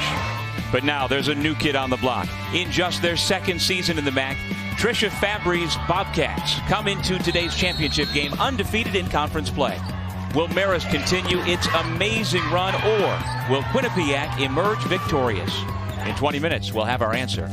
But now there's a new kid on the block. In just their second season in the MAAC, Trisha Fabry's Bobcats come into today's championship game undefeated in conference play. Will Marist continue its amazing run, or will Quinnipiac emerge victorious? In 20 minutes, we'll have our answer.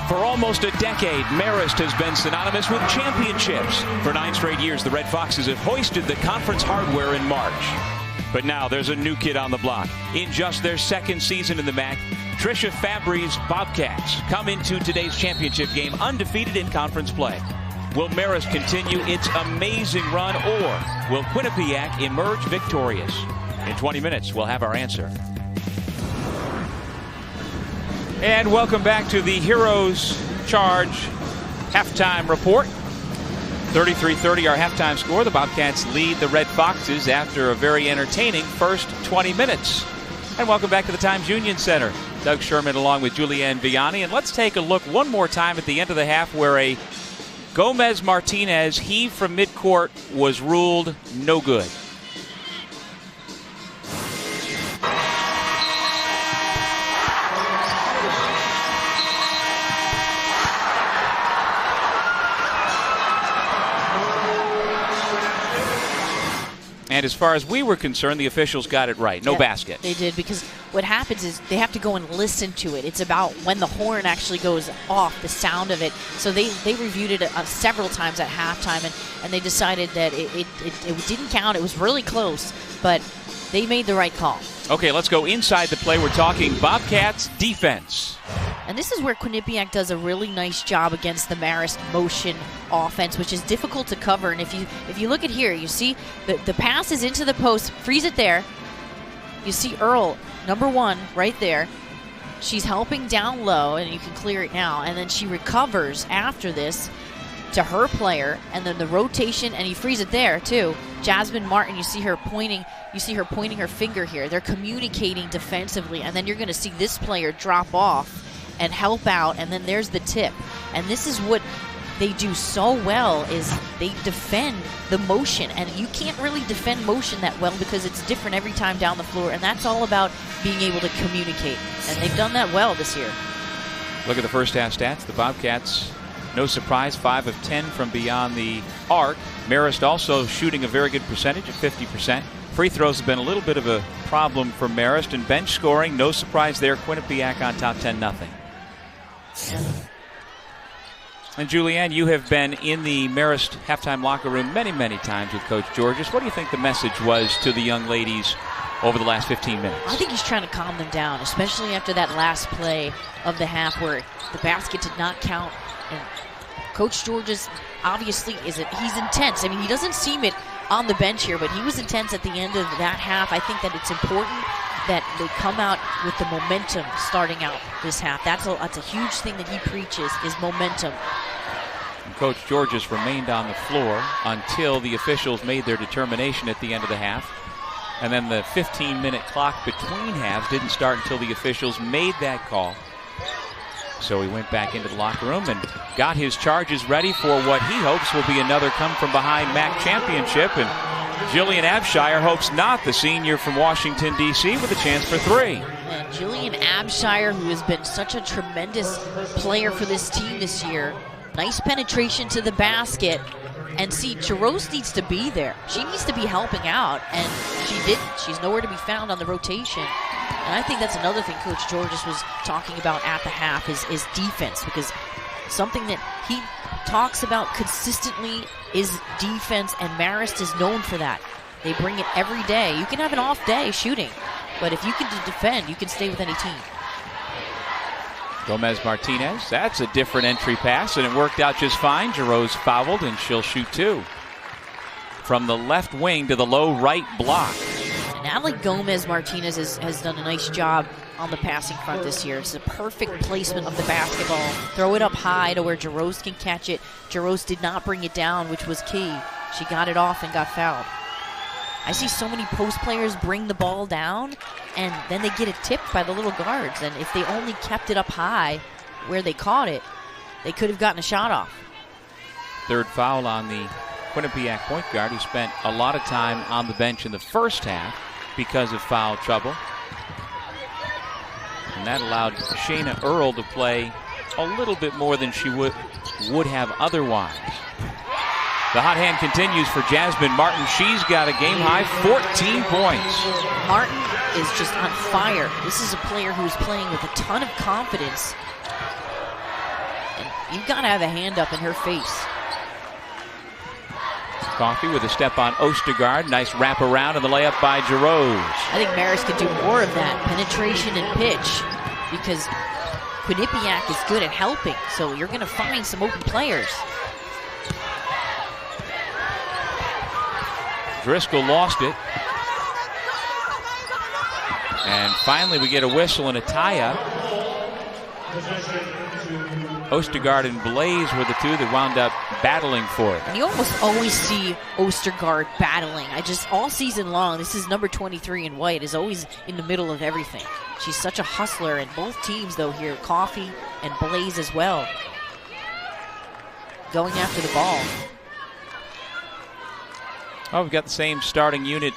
For almost a decade, Marist has been synonymous with championships. For 9 straight years, the Red Foxes have hoisted the conference hardware in March. But now there's a new kid on the block. In just their second season in the MAAC, Trisha Fabry's Bobcats come into today's championship game undefeated in conference play. Will Marist continue its amazing run, or will Quinnipiac emerge victorious? In 20 minutes, we'll have our answer. And welcome back to the Heroes Charge halftime report. 33-30 our halftime score. The Bobcats lead the Red Foxes after a very entertaining first 20 minutes. And welcome back to the Times Union Center. Doug Sherman along with Julianne Vianney. And let's take a look one more time at the end of the half where a Gomez Martinez heave from midcourt was ruled no good. And as far as we were concerned, the officials got it right. No basket.
They did, because what happens is they have to go and listen to it. It's about when the horn actually goes off, the sound of it. So they reviewed it several times at halftime, and they decided that it didn't count. It was really close, but they made the right call.
Okay, let's go inside the play. We're talking Bobcats defense.
And this is where Quinnipiac does a really nice job against the Marist motion offense, which is difficult to cover. And if you look at here, you see the pass is into the post, freeze it there. You see Earl, number one, right there. She's helping down low, and you can clear it now. And then she recovers after this to her player, and then the rotation, and you freeze it there too. Jasmine Martin, you see her pointing her finger here. They're communicating defensively, and then you're going to see this player drop off and help out, and then there's the tip. And this is what they do so well, is they defend the motion, and you can't really defend motion that well because it's different every time down the floor, and that's all about being able to communicate, and they've done that well this year.
Look at the first half stats. The Bobcats, no surprise, 5 of 10 from beyond the arc. Marist also shooting a very good percentage at 50%. Free throws have been a little bit of a problem for Marist, and bench scoring, no surprise there. Quinnipiac on top 10-0. And Julianne, you have been in the Marist halftime locker room many, many times with Coach Georges. What do you think the message was to the young ladies over the last 15 minutes?
I think he's trying to calm them down, especially after that last play of the half where the basket did not count. And Coach Georges obviously he's intense. I mean, he doesn't seem it on the bench here, but he was intense at the end of that half. I think that it's important that they come out with the momentum starting out this half. That's a huge thing that he preaches, is momentum.
And Coach Georges remained on the floor until the officials made their determination at the end of the half. And then the 15-minute clock between halves didn't start until the officials made that call. So he went back into the locker room and got his charges ready for what he hopes will be another come-from-behind MAAC championship. And Jillian Abshire hopes not, the senior from Washington, D.C., with a chance for 3.
And Jillian Abshire, who has been such a tremendous player for this team this year. Nice penetration to the basket. And see, Jaros needs to be there. She needs to be helping out, and she didn't. She's nowhere to be found on the rotation. And I think that's another thing Coach Georges was talking about at the half is defense, because something that he talks about consistently is defense, and Marist is known for that. They bring it every day. You can have an off day shooting, but if you can defend, you can stay with any team.
Gomez Martinez, that's a different entry pass, and it worked out just fine. Jaros fouled, and she'll shoot 2. From the left wing to the low right block.
Natalie Gomez Martinez has done a nice job on the passing front this year. It's a perfect placement of the basketball. Throw it up high to where Jaros can catch it. Jaros did not bring it down, which was key. She got it off and got fouled. I see so many post players bring the ball down, and then they get it tipped by the little guards. And if they only kept it up high where they caught it, they could have gotten a shot off.
Third foul on the Quinnipiac point guard, who spent a lot of time on the bench in the first half because of foul trouble. And that allowed Shayna Earl to play a little bit more than she would have otherwise. The hot hand continues for Jasmine Martin. She's got a game-high 14 points.
Martin is just on fire. This is a player who's playing with a ton of confidence. And you've got to have a hand up in her face.
Coffey with a step on Ostergaard. Nice wraparound and the layup by Jaros.
I think Marist could do more of that. Penetration and pitch. because Quinnipiac is good at helping, so you're going to find some open players.
Driscoll lost it. And finally we get a whistle and a tie-up. Ostergaard and Blaze were the two that wound up battling for it.
And you almost always see Ostergaard battling. All season long, this is number 23 in white, is always in the middle of everything. She's such a hustler, and both teams, though, here, Coffee and Blaze as well, going after the ball.
Oh, we've got the same starting unit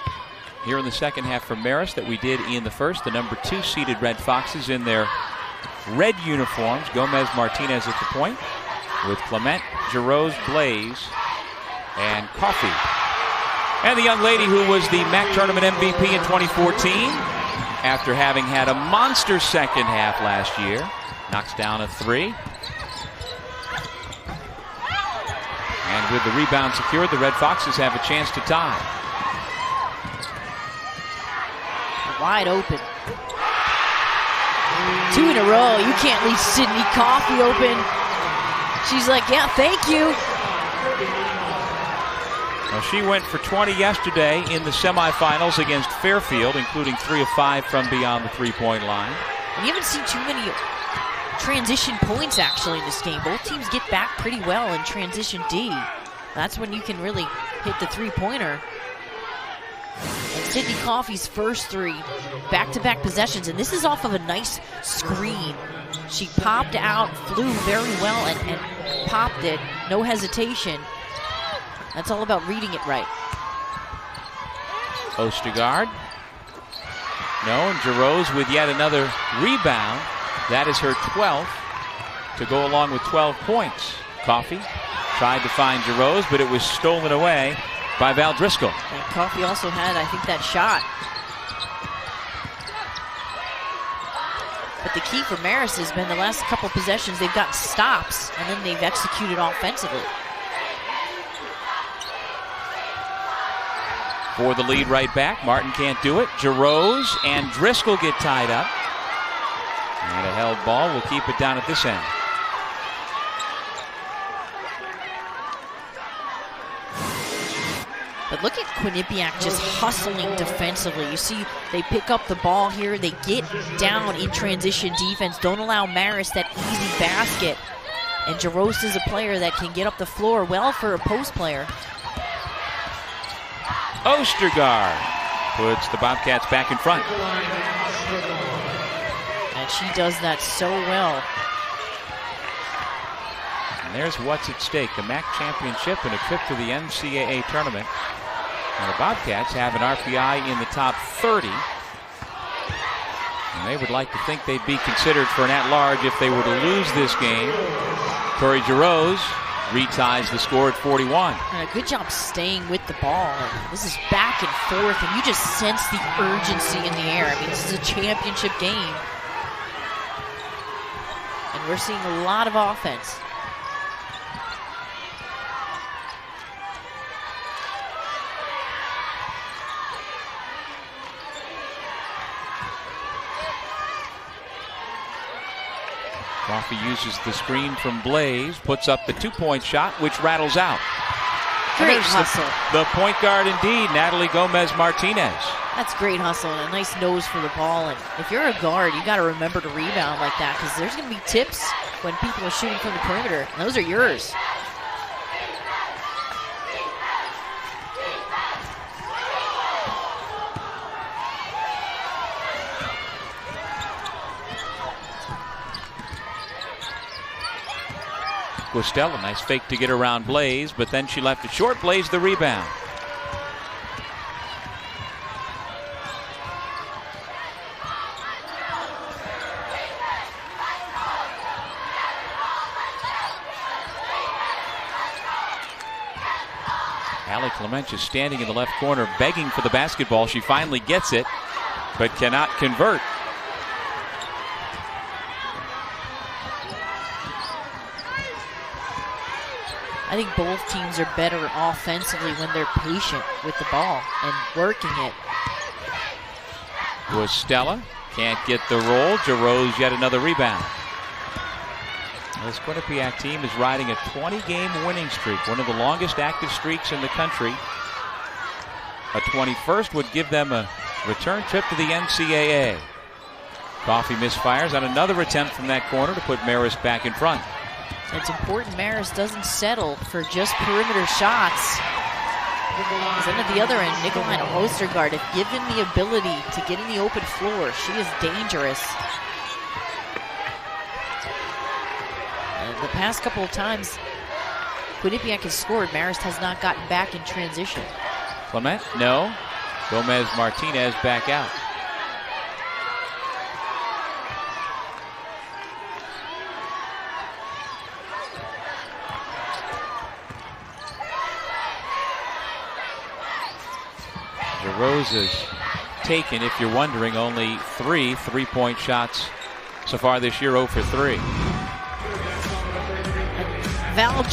here in the second half for Marist that we did in the first. The number 2 seeded Red Foxes in their red uniforms. Gomez Martinez at the point with Clement, Giroux, Blaze, and Coffee. And the young lady who was the MAAC tournament MVP in 2014 after having had a monster second half last year. Knocks down a 3. And with the rebound secured, the Red Foxes have a chance to tie.
Wide open. 2 in a row. You can't leave Sydney Coffee open. She's like, yeah, thank you.
Well, she went for 20 yesterday in the semifinals against Fairfield, including 3 of 5 from beyond the three-point line.
And you haven't seen too many transition points, actually, in this game. Both teams get back pretty well in transition D. That's when you can really hit the three-pointer. And Sydney Coffey's first 3 back-to-back possessions, and this is off of a nice screen. She popped out, flew very well, and popped it. No hesitation. That's all about reading it right.
Ostergaard. No, and Giroux with yet another rebound. That is her 12th to go along with 12 points. Coffey tried to find Giroux, but it was stolen away by Val Driscoll.
And Coffey also had, I think, that shot. But the key for Marist has been the last couple possessions, they've got stops, and then they've executed offensively.
For the lead right back, Martin can't do it. Giroux and Driscoll get tied up. And a held ball will keep it down at this end.
But look at Quinnipiac just hustling defensively. You see, they pick up the ball here. They get down in transition defense. Don't allow Marist that easy basket. And Giroux is a player that can get up the floor well for a post player.
Ostergaard puts the Bobcats back in front.
And she does that so well.
And there's what's at stake, the MAAC championship and a trip to the NCAA tournament. And the Bobcats have an RPI in the top 30. And they would like to think they'd be considered for an at-large if they were to lose this game. Tori Giroux reties the score at 41.
And a good job staying with the ball. And this is back and forth, and you just sense the urgency in the air. I mean, this is a championship game. And we're seeing a lot of offense.
Coffey uses the screen from Blaze, puts up the two-point shot, which rattles out.
Great hustle.
The point guard indeed, Natalie Gomez Martinez.
That's great hustle and a nice nose for the ball. And if you're a guard, you got to remember to rebound like that, because there's going to be tips when people are shooting from the perimeter. And those are yours.
Guastella, nice fake to get around Blaze, but then she left it short. Blaze the rebound. Allie Clement just standing in the left corner begging for the basketball. She finally gets it, but cannot convert.
I think both teams are better offensively when they're patient with the ball and working it.
Guastella Can't get the roll. Jarose yet another rebound. This Quinnipiac team is riding a 20-game winning streak, one of the longest active streaks in the country. A 21st would give them a return trip to the NCAA. Coffey misfires on another attempt from that corner to put Marist back in front.
It's important Marist doesn't settle for just perimeter shots. Because then at the other end, Nicolina Ostergaard, if given the ability to get in the open floor, she is dangerous. And the past couple of times Quinnipiac has scored, Marist has not gotten back in transition.
Clement? No. Gomez Martinez back out. Rose has taken, if you're wondering, only 3 3-point shots so far this year, 0 for 3.
Val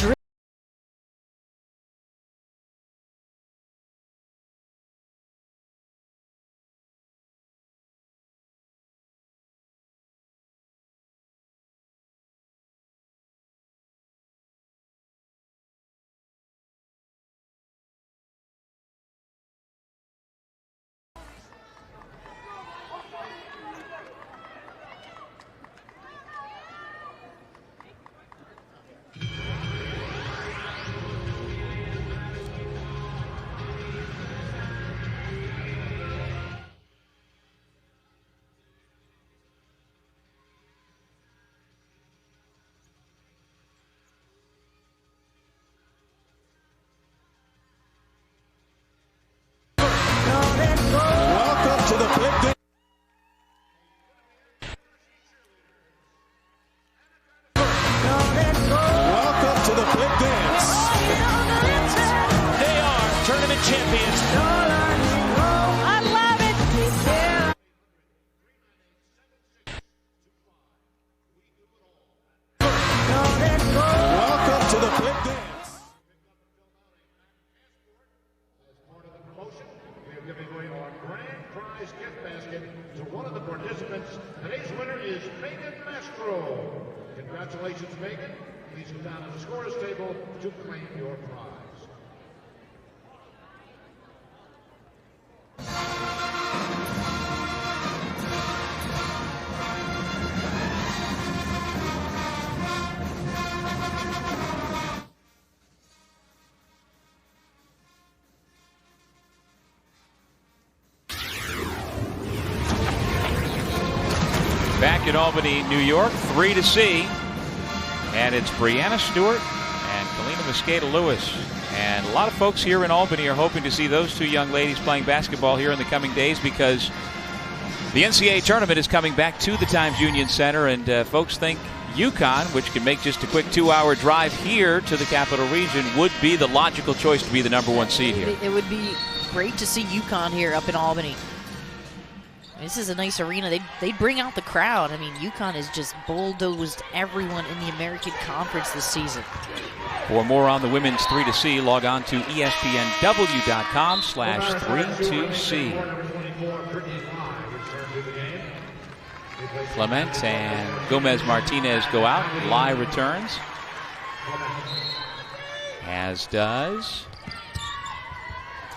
Congratulations, Megan. Please go down to the scorer's table to claim your prize.
Back in Albany, New York, 3-0. And it's Brianna Stewart and Kalina Mosqueda-Lewis. And a lot of folks here in Albany are hoping to see those two young ladies playing basketball here in the coming days because the NCAA tournament is coming back to the Times Union Center. And folks think UConn, which can make just a quick 2-hour drive here to the Capital Region, would be the logical choice to be the #1 seed here.
It would be great to see UConn here up in Albany. This is a nice arena. They'd bring out the crowd. I mean, UConn has just bulldozed everyone in the American Conference this season.
For more on the women's 3-0, log on to ESPNW.com/32C. Clement and Gomez Martinez go out. Lai returns. As does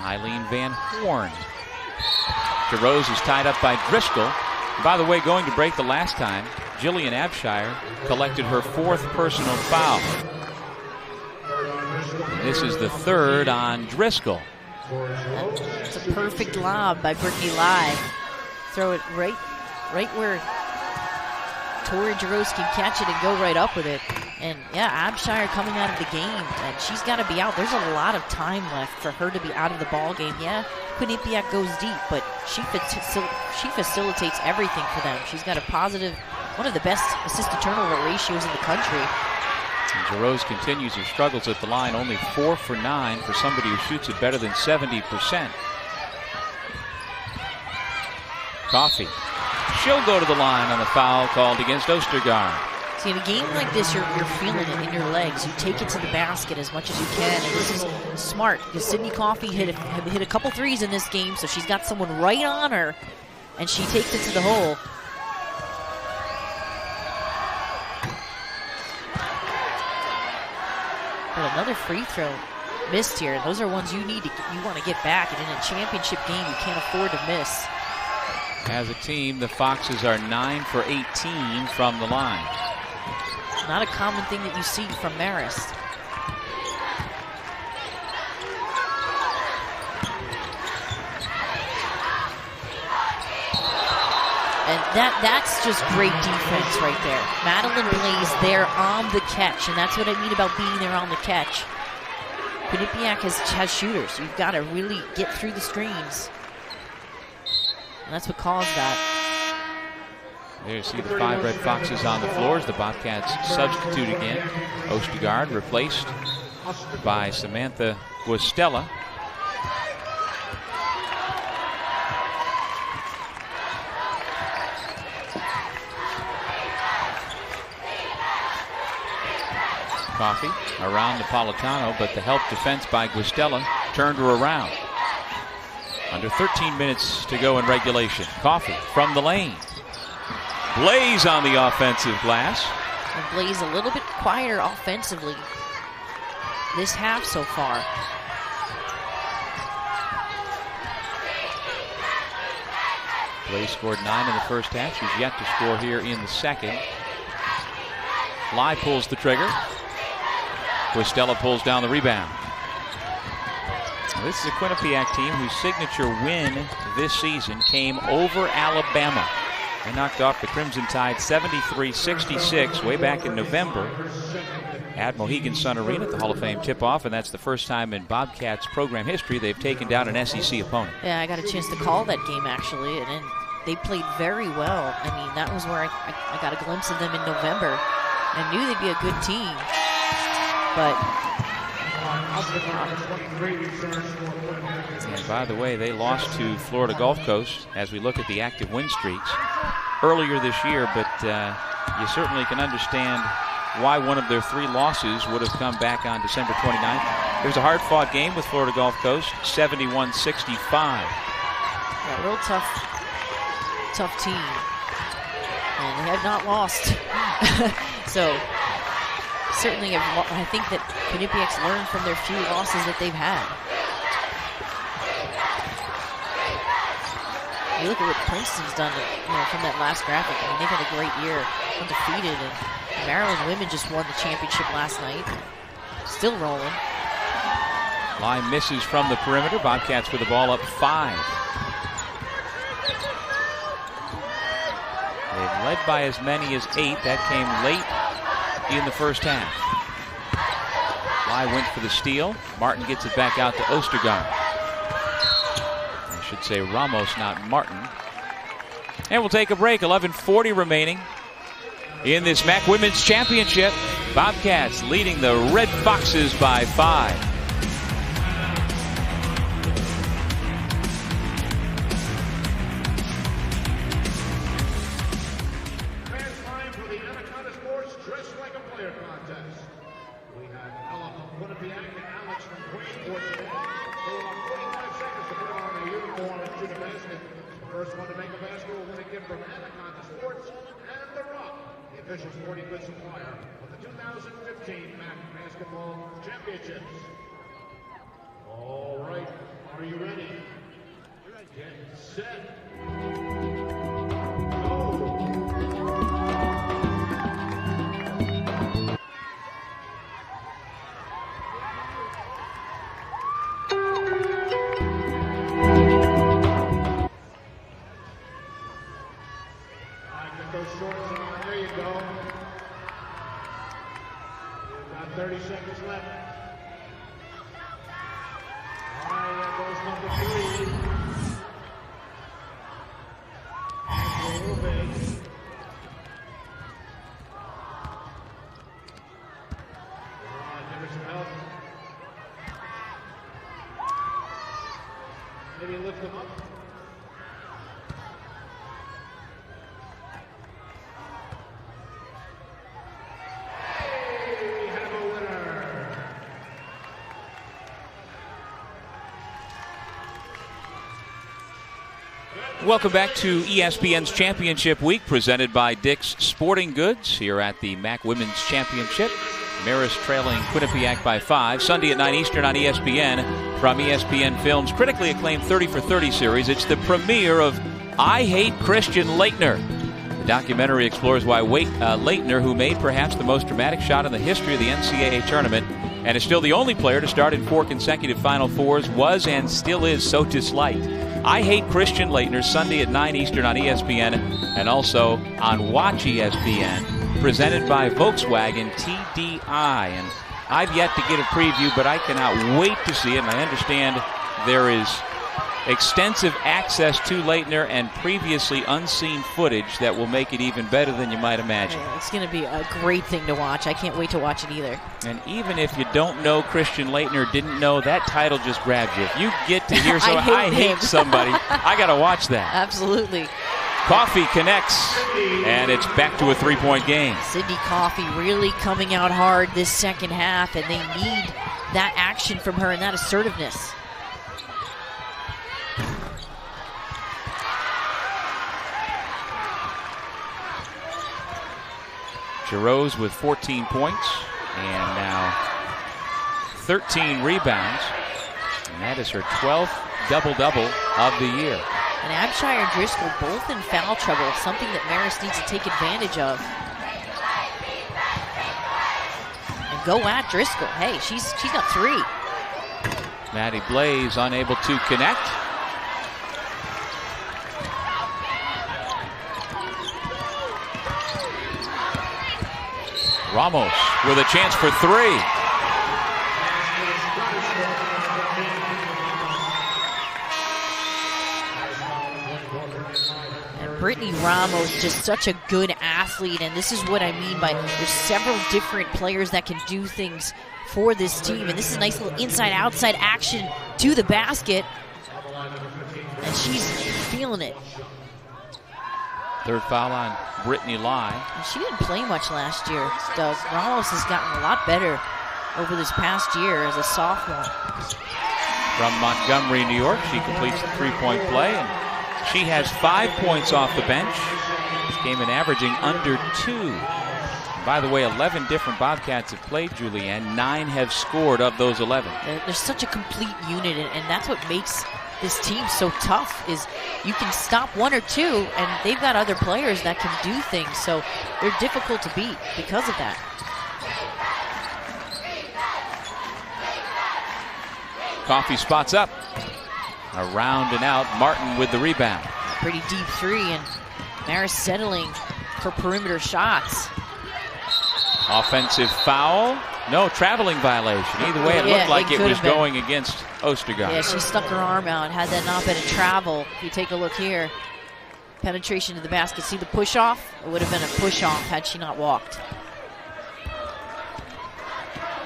Eileen Van Horn. DeRose is tied up by Driscoll. By the way, going to break the last time, Jillian Abshire collected her 4th personal foul. This is the 3rd on Driscoll.
It's a perfect lob by Brittany Lai. Throw it right where Tori DeRose can catch it and go right up with it. And yeah, Abshire coming out of the game, and she's got to be out. There's a lot of time left for her to be out of the ball game. Yeah, Quinnipiac goes deep, but she facilitates everything for them. She's got a positive, one of the best assist-to-turnover ratios in the country.
And DeRose continues her struggles at the line, only 4 for 9 for somebody who shoots it better than 70%. Coffey. She'll go to the line on the foul called against Ostergaard.
See, in a game like this, you're feeling it in your legs. You take it to the basket as much as you can, and this is smart because Sydney Coffey hit a couple threes in this game, so she's got someone right on her, and she takes it to the hole. But another free throw missed here. Those are ones you want to get back. And in a championship game, you can't afford to miss.
As a team, the Foxes are 9 for 18 from the line.
Not a common thing that you see from Marist. And that's just great defense right there. Madeline Blaze there on the catch, and that's what I mean about being there on the catch. Quinnipiac has shooters. You've got to really get through the screens. And that's what caused that.
There you see the 5 Red Foxes on the floors. The Bobcats substitute again. Ostergaard replaced by Samantha Guastella. Coffey around Napolitano, but the help defense by Guastella turned her around. Under 13 minutes to go in regulation. Coffey from the lane. Blaze on the offensive glass.
And Blaze a little bit quieter offensively this half so far.
Blaze scored 9 in the first half. She's yet to score here in the second. Fly pulls the trigger. Guastella pulls down the rebound. This is a Quinnipiac team whose signature win this season came over Alabama. They knocked off the Crimson Tide 73-66 way back in November at Mohegan Sun Arena at the Hall of Fame tip-off, and that's the first time in Bobcats program history they've taken down an SEC opponent.
Yeah, I got a chance to call that game actually, and they played very well. I mean, that was where I got a glimpse of them in November. I knew they'd be a good team. But
and by the way, they lost to Florida Gulf Coast as we look at the active win streaks earlier this year, but you certainly can understand why one of their 3 losses would have come back on December 29th. It was a hard-fought game with Florida Gulf Coast, 71-65.
Yeah, real tough team. And they have not lost. So certainly, I think that Quinnipiac's learned from their few losses that they've had. You look at what Princeton's done, from that last graphic. I mean, they've had a great year, undefeated, and Maryland women just won the championship last night. Still rolling.
Line misses from the perimeter. Bobcats with the ball up 5. They've led by as many as 8. That came late in the first half. Fly went for the steal. Martin gets it back out to Ostergaard. I should say Ramos, not Martin. And we'll take a break. 11:40 remaining in this MAAC Women's Championship. Bobcats leading the Red Foxes by 5.
First one to make a basket will win a gift from Anaconda Sports and The Rock, the official sporting goods supplier of the 2015 MAAC Basketball Championships. All right, are you ready? Get set. Those shorts on, there you go. We've got 30 seconds left. All right, there goes number 3. A little bit. Give her some help. Maybe lift them up.
Welcome back to ESPN's Championship Week, presented by Dick's Sporting Goods here at the MAAC Women's Championship. Marist trailing Quinnipiac by 5. Sunday at 9 Eastern on ESPN from ESPN Films' critically acclaimed 30 for 30 series. It's the premiere of I Hate Christian Laettner. The documentary explores why Laettner, who made perhaps the most dramatic shot in the history of the NCAA tournament and is still the only player to start in 4 consecutive Final Fours, was and still is so disliked. I Hate Christian Laettner, Sunday at 9 Eastern on ESPN and also on Watch ESPN, presented by Volkswagen TDI. And I've yet to get a preview, but I cannot wait to see it. And I understand there is extensive access to Laettner and previously unseen footage that will make it even better than you might imagine.
Yeah, it's going to be a great thing to watch. I can't wait to watch it either.
And even if you don't know Christian Laettner, didn't know, that title just grabs you. If you get to hear somebody, I hate somebody, I got to watch that.
Absolutely.
Coffee connects, and it's back to a 3-point game.
Sydney Coffee really coming out hard this second half, and they need that action from her and that assertiveness.
Giroux with 14 points and now 13 rebounds. And that is her 12th double-double of the year.
And Abshire and Driscoll both in foul trouble, something that Marist needs to take advantage of. And go at Driscoll. Hey, she's got 3.
Maddie Blaze unable to connect. Ramos with a chance for 3.
And Brittany Ramos, just such a good athlete, and this is what I mean by there's several different players that can do things for this team, and this is a nice little inside-outside action to the basket, and she's feeling it.
3rd foul on Brittany Lai.
And she didn't play much last year, Doug. Ramos has gotten a lot better over this past year as a sophomore.
From Montgomery, New York, she completes the 3-point play, and she has 5 points off the bench. She came in averaging under 2. And by the way, 11 different Bobcats have played Julianne. 9 have scored of those 11.
They're such a complete unit, and that's what makes this team so tough, is you can stop 1 or 2 and they've got other players that can do things, so they're difficult to beat because of that.
Coffee spots up. Around and out. Martin with the rebound.
Pretty deep 3, and Marist settling for perimeter shots.
Offensive foul. No, traveling violation. Either way, it looked like it was going against Ostergaard.
Yeah, she stuck her arm out. Had that not been a travel, if you take a look here, penetration to the basket. See the push-off? It would have been a push-off had she not walked.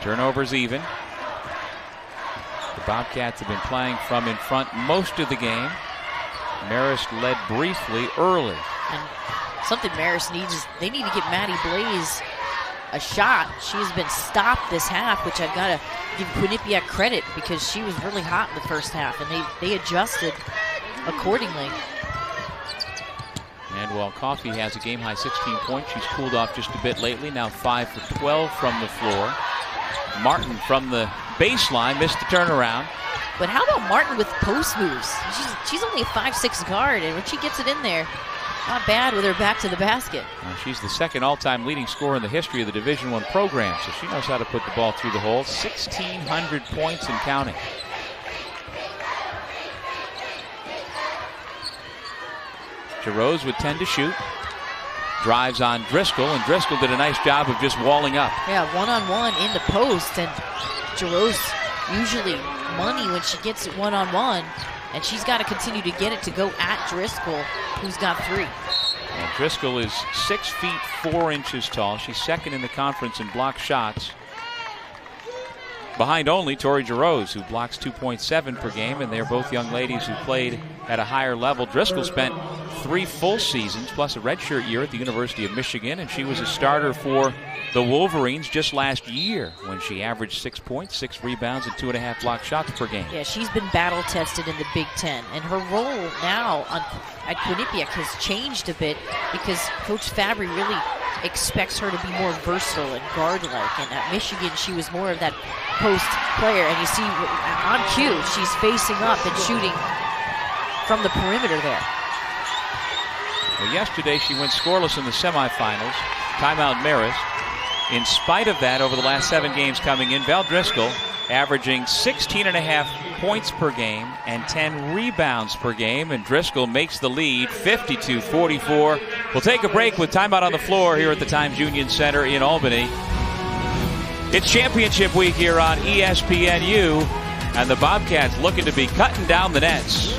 Turnovers even. The Bobcats have been playing from in front most of the game. Marist led briefly early.
And something Marist needs is they need to get Maddie Blaze a shot. She has been stopped this half, which I've got to give Quinnipiac credit because she was really hot in the first half, and they adjusted accordingly.
And while Coffee has a game-high 16 points, she's cooled off just a bit lately. Now 5 for 12 from the floor. Martin from the baseline missed the turnaround.
But how about Martin with post moves? She's only a 5'6" guard, and when she gets it in there, not bad with her back to the basket.
Well, she's the 2nd all-time leading scorer in the history of the Division I program, so she knows how to put the ball through the hole. 1,600 points and counting. Giroux with 10 to shoot. Drives on Driscoll, and Driscoll did a nice job of just walling up.
Yeah, one-on-one in the post, and Giroux usually money when she gets it one-on-one, and she's got to continue to get it to go at Driscoll, who's got 3.
And Driscoll is 6 feet 4 inches tall. She's 2nd in the conference in block shots. Behind only Tori Giroux, who blocks 2.7 per game, and they're both young ladies who played at a higher level. Driscoll spent 3 full seasons plus a redshirt year at the University of Michigan, and she was a starter for the Wolverines just last year when she averaged 6 points, 6 rebounds, and 2.5 block shots per game.
Yeah, she's been battle-tested in the Big Ten, and her role now at Quinnipiac has changed a bit because Coach Fabry really expects her to be more versatile and guard-like. And at Michigan, she was more of that post player. And you see on cue, she's facing up and shooting from the perimeter there.
Well, yesterday she went scoreless in the semifinals. Timeout Marist. In spite of that, over the last 7 games coming in, Val Driscoll averaging 16.5 points per game and 10 rebounds per game. And Driscoll makes the lead 52-44. We'll take a break with timeout on the floor here at the Times Union Center in Albany. It's championship week here on ESPNU, and the Bobcats looking to be cutting down the nets.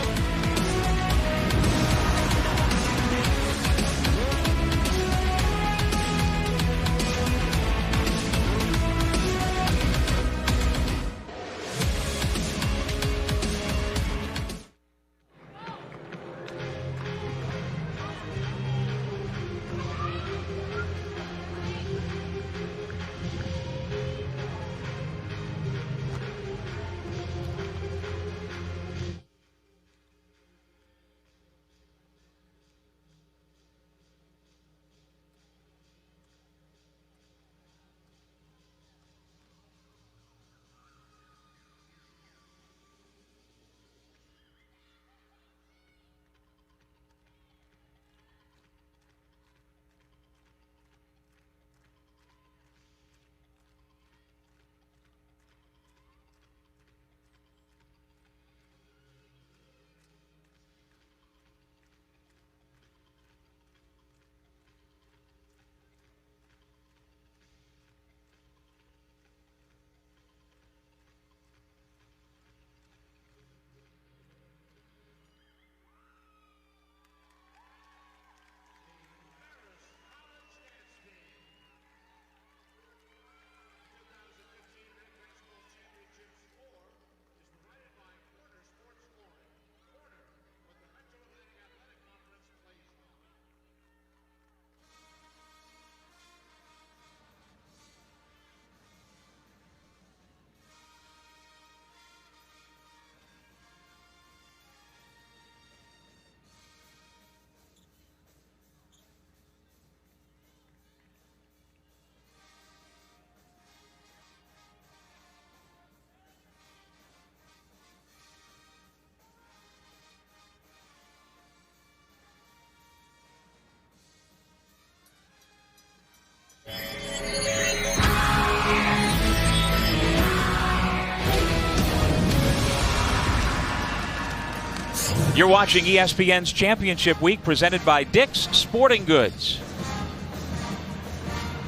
You're watching ESPN's Championship Week, presented by Dick's Sporting Goods.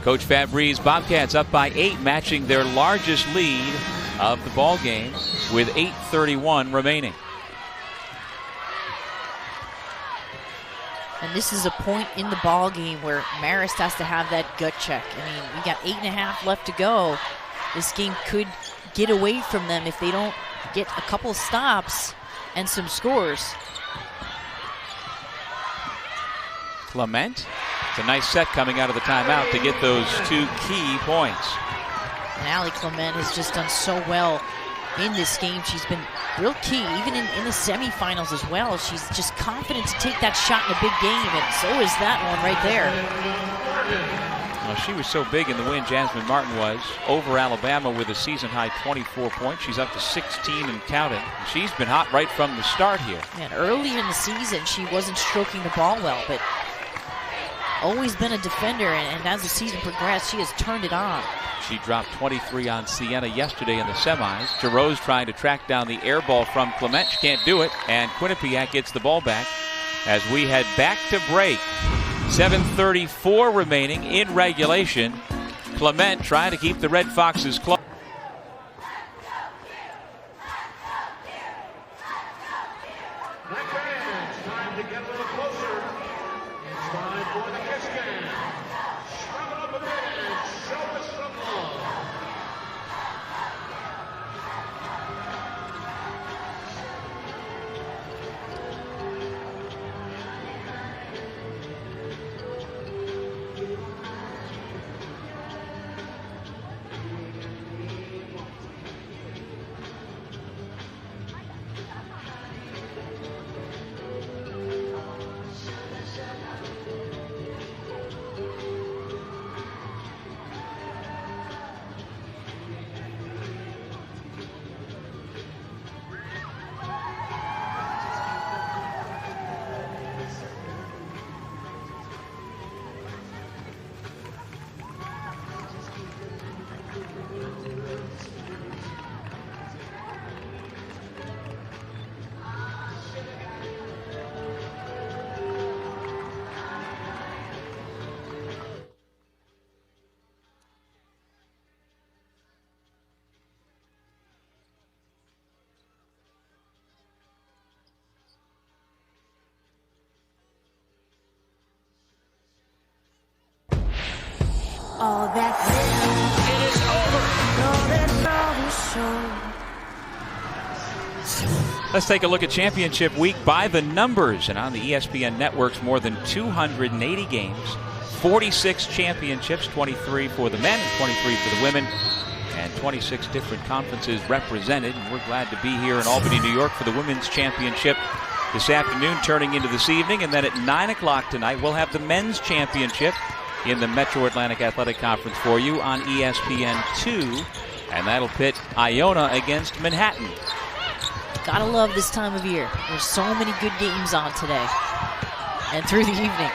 Coach Fabry's Bobcats up by 8, matching their largest lead of the ball game with 8:31 remaining.
And this is a point in the ball game where Marist has to have that gut check. I mean, we got 8.5 left to go. This game could get away from them if they don't get a couple stops and some scores.
Clement. It's a nice set coming out of the timeout to get those 2 key points.
And Allie Clement has just done so well in this game. She's been real key, even in the semifinals as well. She's just confident to take that shot in a big game, and so is that one right there.
Well, she was so big in the win, Jasmine Martin was, over Alabama with a season-high 24 points. She's up to 16 and counting. She's been hot right from the start here.
And early in the season, she wasn't stroking the ball well, but always been a defender, and as the season progressed, she has turned it on.
She dropped 23 on Siena yesterday in the semis. Giroux's trying to track down the air ball from Clement. She can't do it, and Quinnipiac gets the ball back as we head back to break. 7:34 remaining in regulation. Clement trying to keep the Red Foxes close.
It's time to get a little closer. It's time for the kiss cam. Strap it up a bit and show us some love.
All that
It is over. Let's take a look at championship week by the numbers. And on the ESPN networks, more than 280 games, 46 championships, 23 for the men, 23 for the women, and 26 different conferences represented. And we're glad to be here in Albany, New York for the women's championship this afternoon, turning into this evening. And then at 9 o'clock tonight, we'll have the men's championship in the Metro Atlantic Athletic Conference for you on ESPN2. And that'll pit Iona against Manhattan.
Gotta love this time of year. There's so many good games on today and through the evening.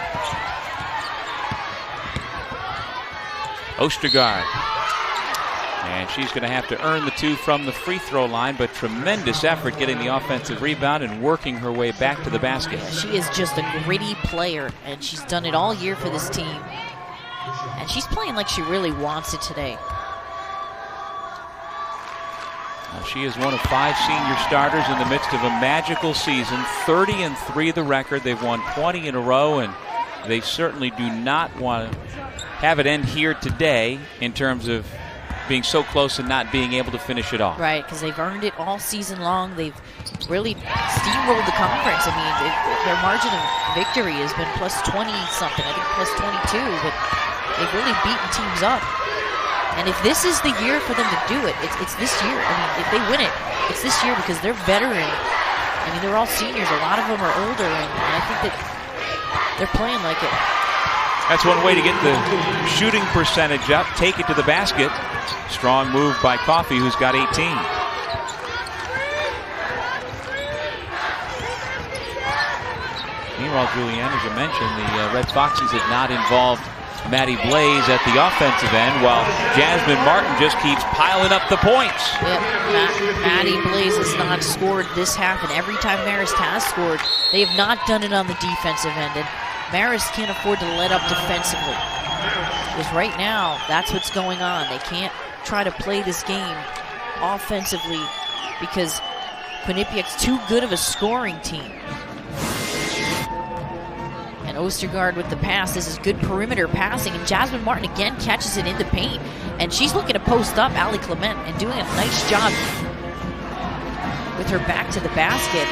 Ostergaard. And she's going to have to earn the 2 from the free throw line, but tremendous effort getting the offensive rebound and working her way back to the basket.
Yeah, she is just a gritty player, and she's done it all year for this team. And she's playing like she really wants it today.
Now, she is one of 5 senior starters in the midst of a magical season. 30-3 the record. They've won 20 in a row, and they certainly do not want to have it end here today in terms of being so close and not being able to finish it off.
Right, because they've earned it all season long. They've really steamrolled the conference. I mean, their margin of victory has been plus 20-something, I think plus 22, but they've really beaten teams up. And if this is the year for them to do it, it's this year. I mean, if they win it, it's this year because they're veteran. I mean, they're all seniors. A lot of them are older, and I think that they're playing like it.
That's one way to get the shooting percentage up. Take it to the basket. Strong move by Coffey, who's got 18. Meanwhile, Julianne, as you mentioned, the Red Foxes have not involved Maddie Blaze at the offensive end, while Jasmine Martin just keeps piling up the points.
Yep, Maddie Blaze has not scored this half, and every time Marist has scored, they have not done it on the defensive end. And Marist can't afford to let up defensively, because right now, that's what's going on. They can't try to play this game offensively because Quinnipiac's too good of a scoring team. And Ostergaard with the pass. This is good perimeter passing, and Jasmine Martin again catches it in the paint, and she's looking to post up Allie Clement and doing a nice job with her back to the basket.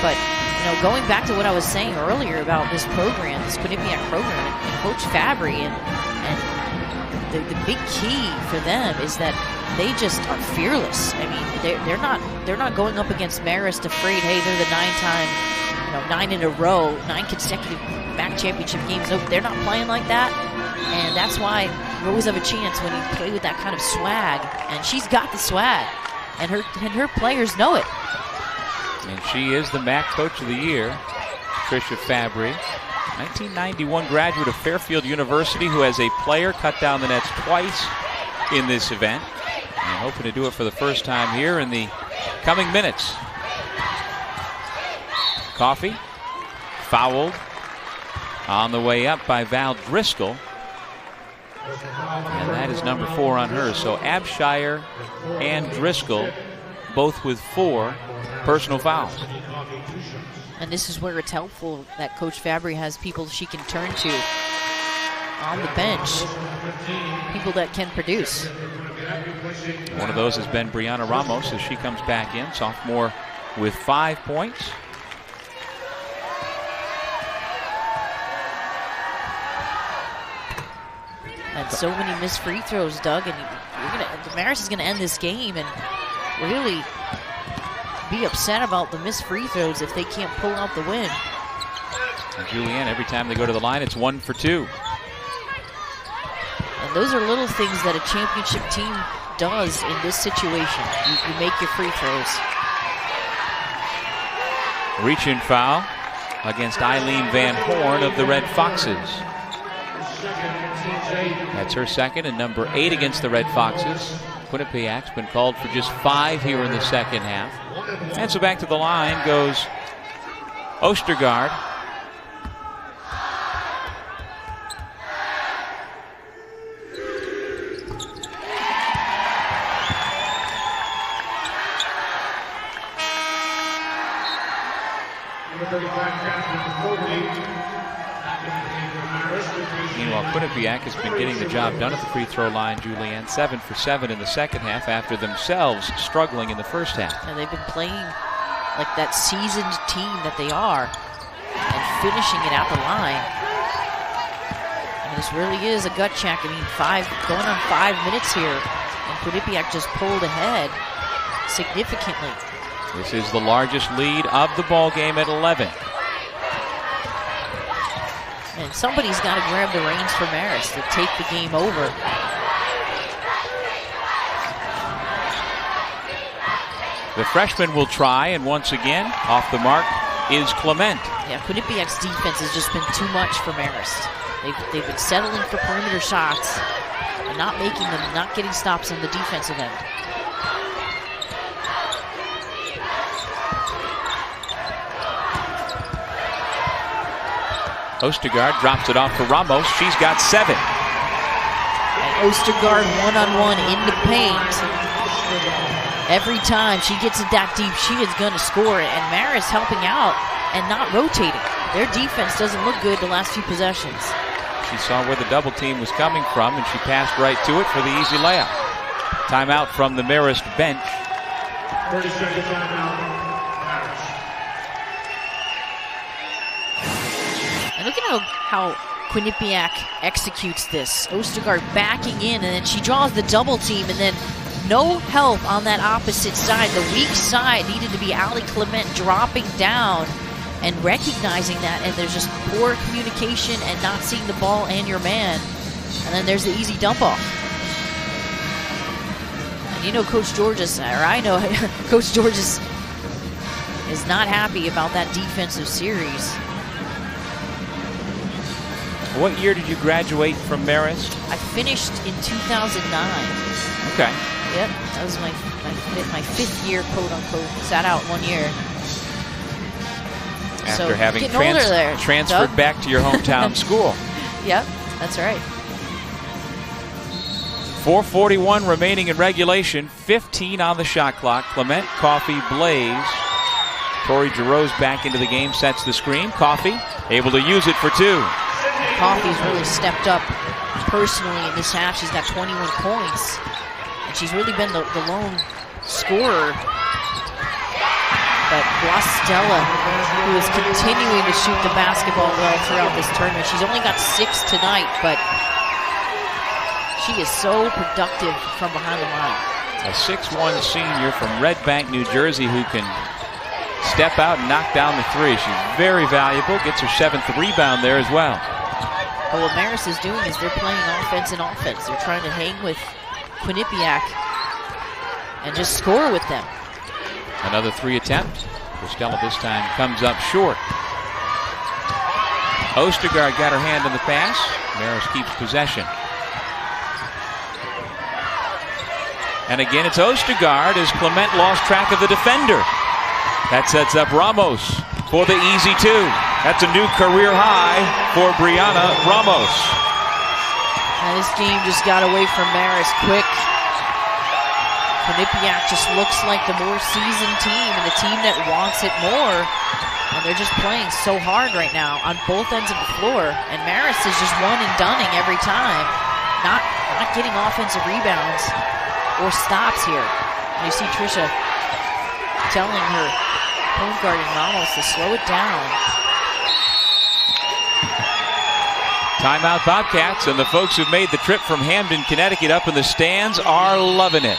But you know, going back to what I was saying earlier about this program, this Quinnipiac program, and Coach Fabry, and the big key for them is that they just are fearless. I mean, they're not going up against Marist afraid. Hey, they're the 9-time, 9 in a row, 9 consecutive MAAC championship games. Nope, they're not playing like that, and that's why you always have a chance when you play with that kind of swag. And she's got the swag, and her players know it.
And she is the MAAC Coach of the Year, Tricia Fabry. 1991 graduate of Fairfield University, who has a player cut down the nets twice in this event, and hoping to do it for the first time here in the coming minutes. Coffey fouled on the way up by Val Driscoll, and that is number 4 on her. So Abshire and Driscoll both with 4 personal fouls.
And this is where it's helpful that Coach Fabry has people she can turn to on the bench, people that can produce.
One of those has been Brianna Ramos as she comes back in, sophomore with 5 points.
And so many missed free throws, Doug, and Marist is going to end this game and really be upset about the missed free throws if they can't pull out the win.
And Julianne, every time they go to the line, it's 1 for 2.
And those are little things that a championship team does in this situation. You make your free throws.
Reach-in foul against Eileen Van Horn of the Red Foxes. That's her second, and number 8 against the Red Foxes. Quinnipiac's been called for just 5 here in the second half. And so back to the line goes Ostergaard.
Number 35, Catherine Colby. Back in the game for Marist.
Meanwhile, Quinnipiac has been getting the job done at the free throw line, Julianne. 7 for 7 in the second half after themselves struggling in the first half.
And they've been playing like that seasoned team that they are and finishing it at the line. And this really is a gut check. I mean, going on 5 minutes here, and Quinnipiac just pulled ahead significantly.
This is the largest lead of the ball game at 11.
And somebody's got to grab the reins for Marist to take the game over.
The freshman will try, and once again, off the mark is Clement.
Yeah, Quinnipiac's defense has just been too much for Marist. They've been settling for perimeter shots and not making them, not getting stops on the defensive end.
Ostergaard drops it off for Ramos. She's got 7.
And Ostergaard one-on-one in the paint. Every time she gets it that deep, she is going to score it. And Marist helping out and not rotating. Their defense doesn't look good the last few possessions.
She saw where the double team was coming from, and she passed right to it for the easy layup. Timeout from the Marist bench.
30-second timeout.
And look at how Quinnipiac executes this. Ostergaard backing in, and then she draws the double team, and then no help on that opposite side. The weak side needed to be Ali Clement dropping down and recognizing that, and there's just poor communication and not seeing the ball and your man. And then there's the easy dump off. And you know Coach Georges, or I know Coach Georges is not happy about that defensive series.
What year did you graduate from Marist?
I finished in 2009.
Okay.
Yep, that was my 5th year, quote unquote. Sat out 1 year.
After
so
having transferred
Doug.
back to your hometown school.
Yep, that's right.
4:41 remaining in regulation. 15 on the shot clock. Clement, Coffey, Blaze. Tori Giroux's back into the game, sets the screen. Coffey able to use it for 2.
Coffey's really stepped up personally in this half. She's got 21 points. And she's really been the lone scorer. But Blastella, who is continuing to shoot the basketball well throughout this tournament. She's only got 6 tonight, but she is so productive from behind the line.
A 6'1" senior from Red Bank, New Jersey, who can step out and knock down the 3. She's very valuable. Gets her 7th rebound there as well.
But what Marist is doing is they're playing offense and offense. They're trying to hang with Quinnipiac and just score with them.
Another 3 attempt. Blastella this time comes up short. Ostergaard got her hand on the pass. Marist keeps possession. And again, it's Ostergaard as Clement lost track of the defender. That sets up Ramos for the easy 2. That's a new career high for Brianna Ramos.
And this game just got away from Marist quick. Quinnipiac just looks like the more seasoned team and the team that wants it more. And they're just playing so hard right now on both ends of the floor. And Marist is just one and doneing every time. Not getting offensive rebounds or stops here. And you see Trisha telling her point guard in Ramos to slow it down.
Timeout Bobcats, and the folks who've made the trip from Hamden, Connecticut up in the stands are loving it.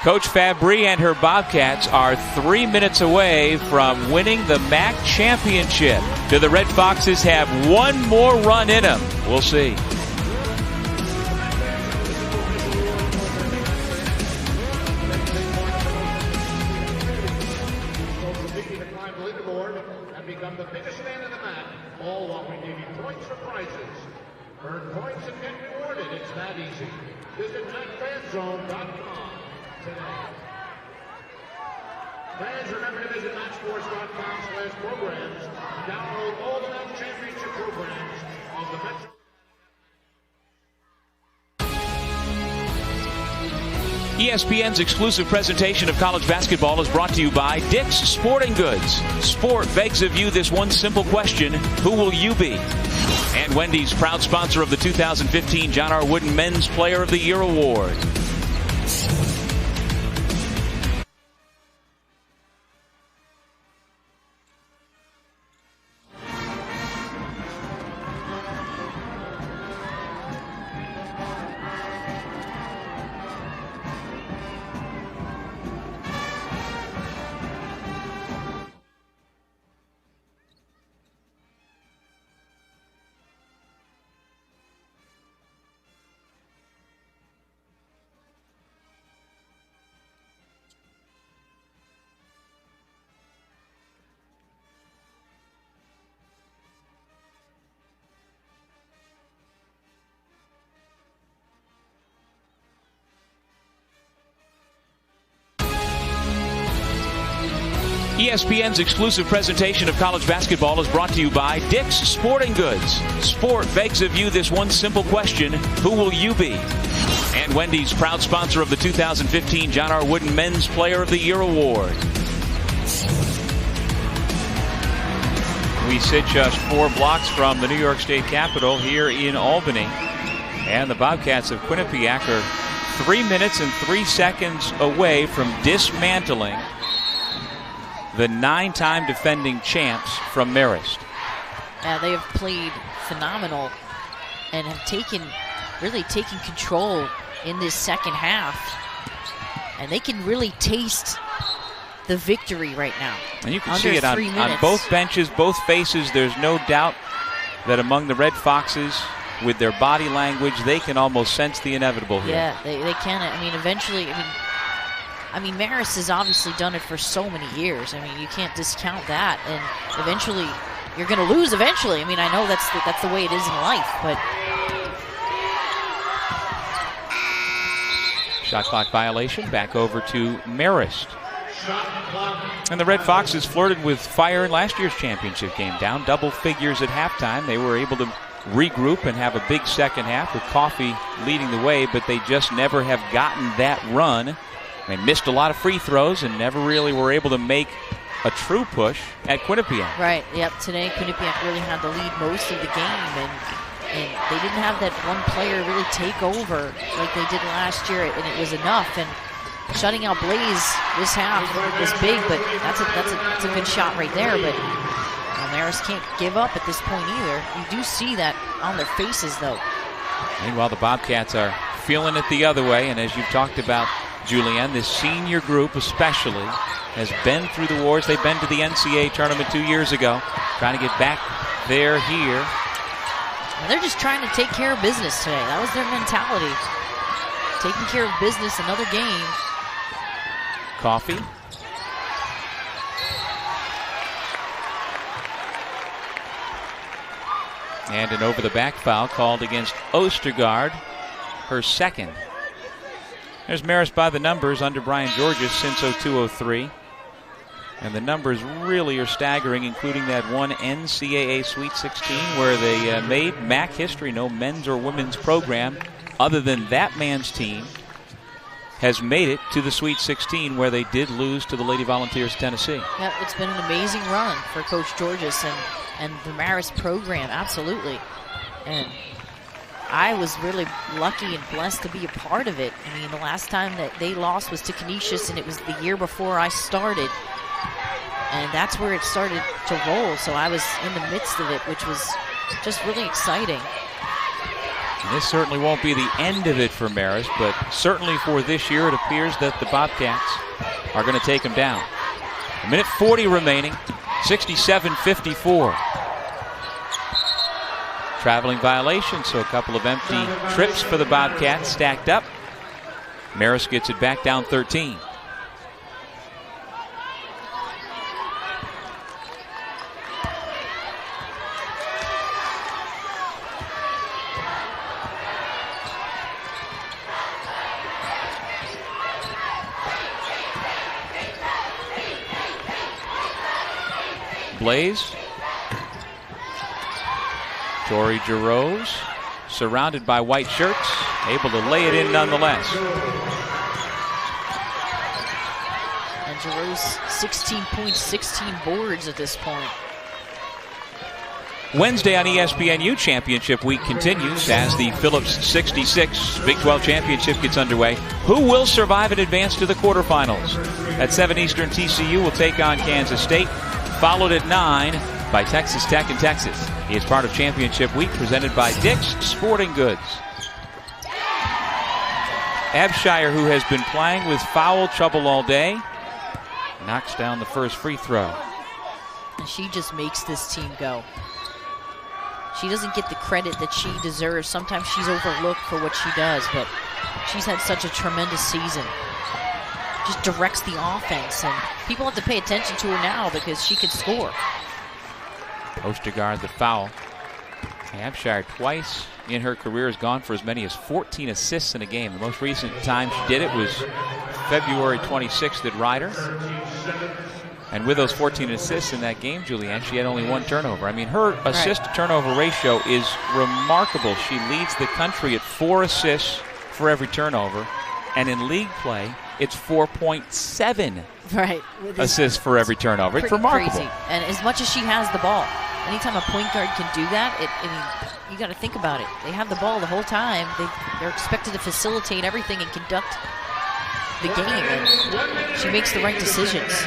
Coach Fabry and her Bobcats are 3 minutes away from winning the MAAC championship. Do the Red Foxes have one more run in them? We'll see.
Become the biggest fan of the MAAC, all while we give you points for prizes. Earn points and get rewarded. It's that easy. Visit MAACFanZone.com today. Fans, remember to visit MAACSports.com/programs and download all the MAAC championship programs on the Metro.
ESPN's exclusive presentation of college basketball is brought to you by Dick's Sporting Goods. Sport begs of you this one simple question: who will you be? And Wendy's, proud sponsor of the 2015 John R. Wooden Men's Player of the Year Award. ESPN's exclusive presentation of college basketball is brought to you by Dick's Sporting Goods. Sport begs of you this one simple question: who will you be? And Wendy's, proud sponsor of the 2015 John R. Wooden Men's Player of the Year Award. We sit just 4 blocks from the New York State Capitol here in Albany. And the Bobcats of Quinnipiac are 3 minutes and 3 seconds away from dismantling the 9-time defending champs from Marist.
Yeah, they have played phenomenal and have really taken control in this second half. And they can really taste the victory right now.
And you can see it on both benches, both faces. There's no doubt that among the Red Foxes, with their body language, they can almost sense the inevitable here.
Yeah, they can. I mean, eventually, Marist has obviously done it for so many years. I mean, you can't discount that. And eventually, you're going to lose eventually. I mean, I know that's the way it is in life, but...
Shot clock violation, back over to Marist. And the Red Foxes flirted with fire in last year's championship game. Down double figures at halftime. They were able to regroup and have a big second half with Coffey leading the way, but they just never have gotten that run. They missed a lot of free throws and never really were able to make a true push at Quinnipiac.
Right, yep. Today, Quinnipiac really had the lead most of the game, and they didn't have that one player really take over like they did last year, and it was enough. And shutting out Blaze this half was big, but that's a good shot right there. But Marist can't give up at this point either. You do see that on their faces, though.
Meanwhile, the Bobcats are feeling it the other way, and as you've talked about, Julianne, this senior group especially has been through the wars. They've been to the NCAA tournament 2 years ago, trying to get back there here.
And they're just trying to take care of business today. That was their mentality. Taking care of business, another game.
Coffey. And an over-the-back foul called against Ostergaard, her second. There's Marist by the numbers under Brian Georges since 02-03. And the numbers really are staggering, including that one NCAA Sweet 16 where they made MAAC history. No men's or women's program other than that man's team has made it to the Sweet 16, where they did lose to the Lady Volunteers of Tennessee.
Yeah, it's been an amazing run for Coach Georges and the Marist program, absolutely. And I was really lucky and blessed to be a part of it. I mean, the last time that they lost was to Canisius, and it was the year before I started. And that's where it started to roll. So I was in the midst of it, which was just really exciting.
And this certainly won't be the end of it for Marist, but certainly for this year, it appears that the Bobcats are going to take them down. 1:40 remaining, 67-54. Traveling violation, so a couple of empty trips for the Bobcats stacked up. Marist gets it back down 13. Blaze. Tori Giroux, surrounded by white shirts, able to lay it in nonetheless.
Giroux's 16 points, 16 boards at this point.
Wednesday on ESPNU Championship Week continues as the Phillips 66 Big 12 Championship gets underway. Who will survive and advance to the quarterfinals? At 7 Eastern, TCU will take on Kansas State, followed at 9 by Texas Tech and Texas. It's part of Championship Week presented by Dick's Sporting Goods. Abshire, who has been playing with foul trouble all day, knocks down the first free throw.
And she just makes this team go. She doesn't get the credit that she deserves. Sometimes she's overlooked for what she does, but she's had such a tremendous season. Just directs the offense, and people have to pay attention to her now because she can score.
Ostergaard the foul. Abshire twice in her career has gone for as many as 14 assists in a game. The most recent time she did it was February 26th at Ryder. And with those 14 assists in that game, Julianne, she had only 1 turnover. I mean, her assist-to-turnover ratio is remarkable. She leads the country at 4 assists for every turnover. And in league play, it's 4.7 assists for every turnover. It's remarkable.
Crazy. And as much as she has the ball, anytime a point guard can do that, you got to think about it. They have the ball the whole time. They're expected to facilitate everything and conduct the game. And she makes the right decisions.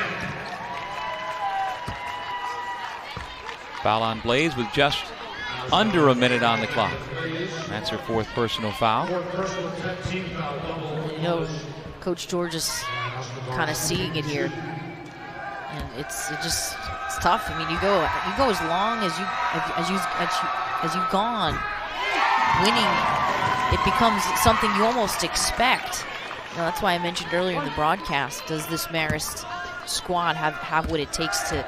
Foul on Blaze with just under a minute on the clock. That's her 4th personal foul.
You know, Coach George is kind of seeing it here, and it's tough. I mean, you go as long as you've gone winning. It becomes something you almost expect. You know, that's why I mentioned earlier in the broadcast. Does this Marist squad have what it takes to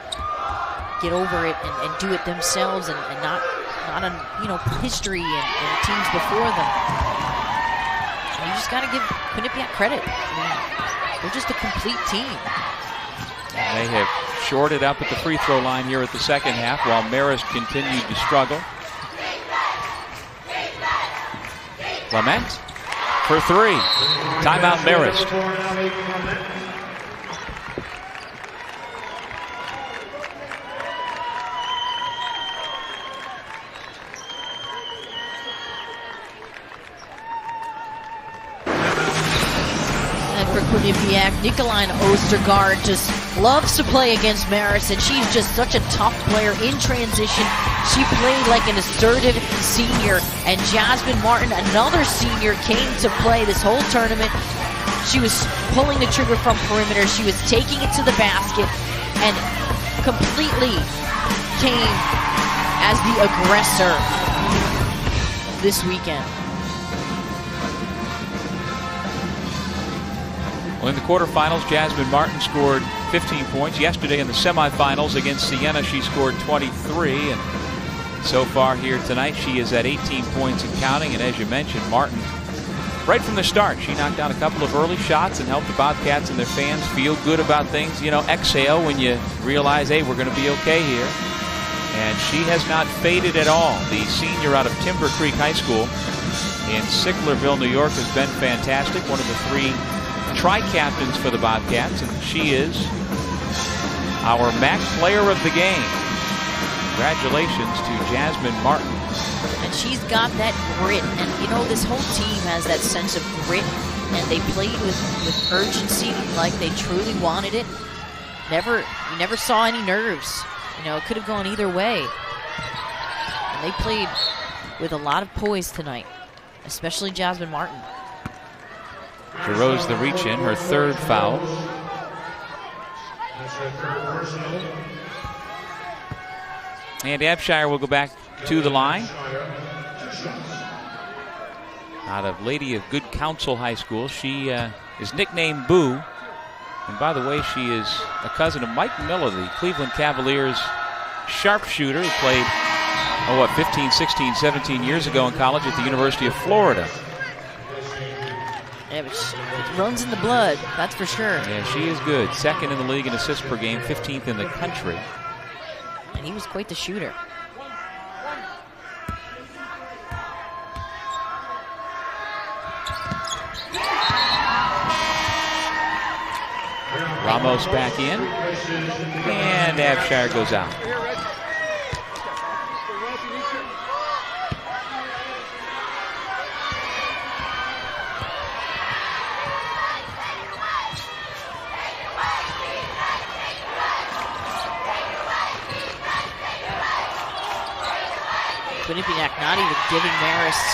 get over it and do it themselves and not on history and teams before them? And you just got to give Quinnipiac credit. I mean, they're just a complete team.
They have shorted up at the free throw line here at the second half while Marist continued to struggle. Clement for 3. Timeout Marist.
Quinnipiac, Nicolai Ostergaard just loves to play against Marist, and she's just such a tough player in transition. She played like an assertive senior, and Jasmine Martin, another senior, came to play this whole tournament. She was pulling the trigger from perimeter. She was taking it to the basket and completely came as the aggressor this weekend.
Well, in the quarterfinals, Jasmine Martin scored 15 points. Yesterday in the semifinals against Siena, she scored 23. And so far here tonight, she is at 18 points and counting. And as you mentioned, Martin, right from the start, she knocked down a couple of early shots and helped the Bobcats and their fans feel good about things. You know, exhale when you realize, hey, we're going to be okay here. And she has not faded at all. The senior out of Timber Creek High School in Sicklerville, New York, has been fantastic. One of the 3 tri-captains for the Bobcats, and she is our MAAC player of the game. Congratulations to Jasmine Martin.
And she's got that grit, and you know, this whole team has that sense of grit, and they played with urgency like they truly wanted it. You never saw any nerves. You know, it could have gone either way. And they played with a lot of poise tonight, especially Jasmine Martin.
Giroux's the reach in, her 3rd foul. And Abshire will go back to the line. Out of Lady of Good Counsel High School. She is nicknamed Boo. And by the way, she is a cousin of Mike Miller, the Cleveland Cavaliers sharpshooter who played, 15, 16, 17 years ago in college at the University of Florida.
Yeah, but it runs in the blood, that's for sure.
Yeah, she is good. 2nd in the league in assists per game, 15th in the country.
And he was quite the shooter.
Ramos back in. And Abshire goes out.
Quinnipiac not even giving Marist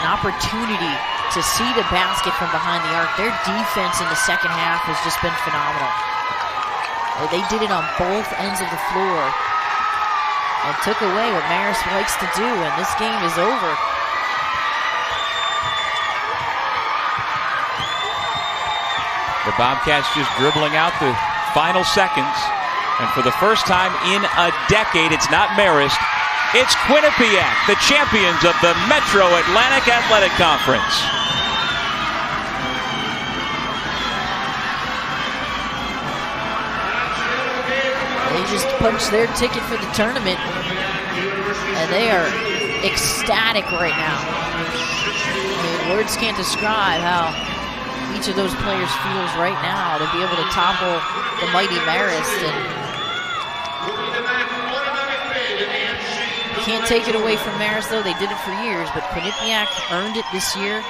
an opportunity to see the basket from behind the arc. Their defense in the second half has just been phenomenal. They did it on both ends of the floor and took away what Marist likes to do, and this game is over.
The Bobcats just dribbling out the final seconds, and for the first time in a decade, it's not Marist. It's Quinnipiac, the champions of the Metro Atlantic Athletic Conference.
They just punched their ticket for the tournament, and they are ecstatic right now. I mean, words can't describe how each of those players feels right now to be able to topple the mighty Marist. And can't take it away from Marist, though. They did it for years, but Quinnipiac earned it this year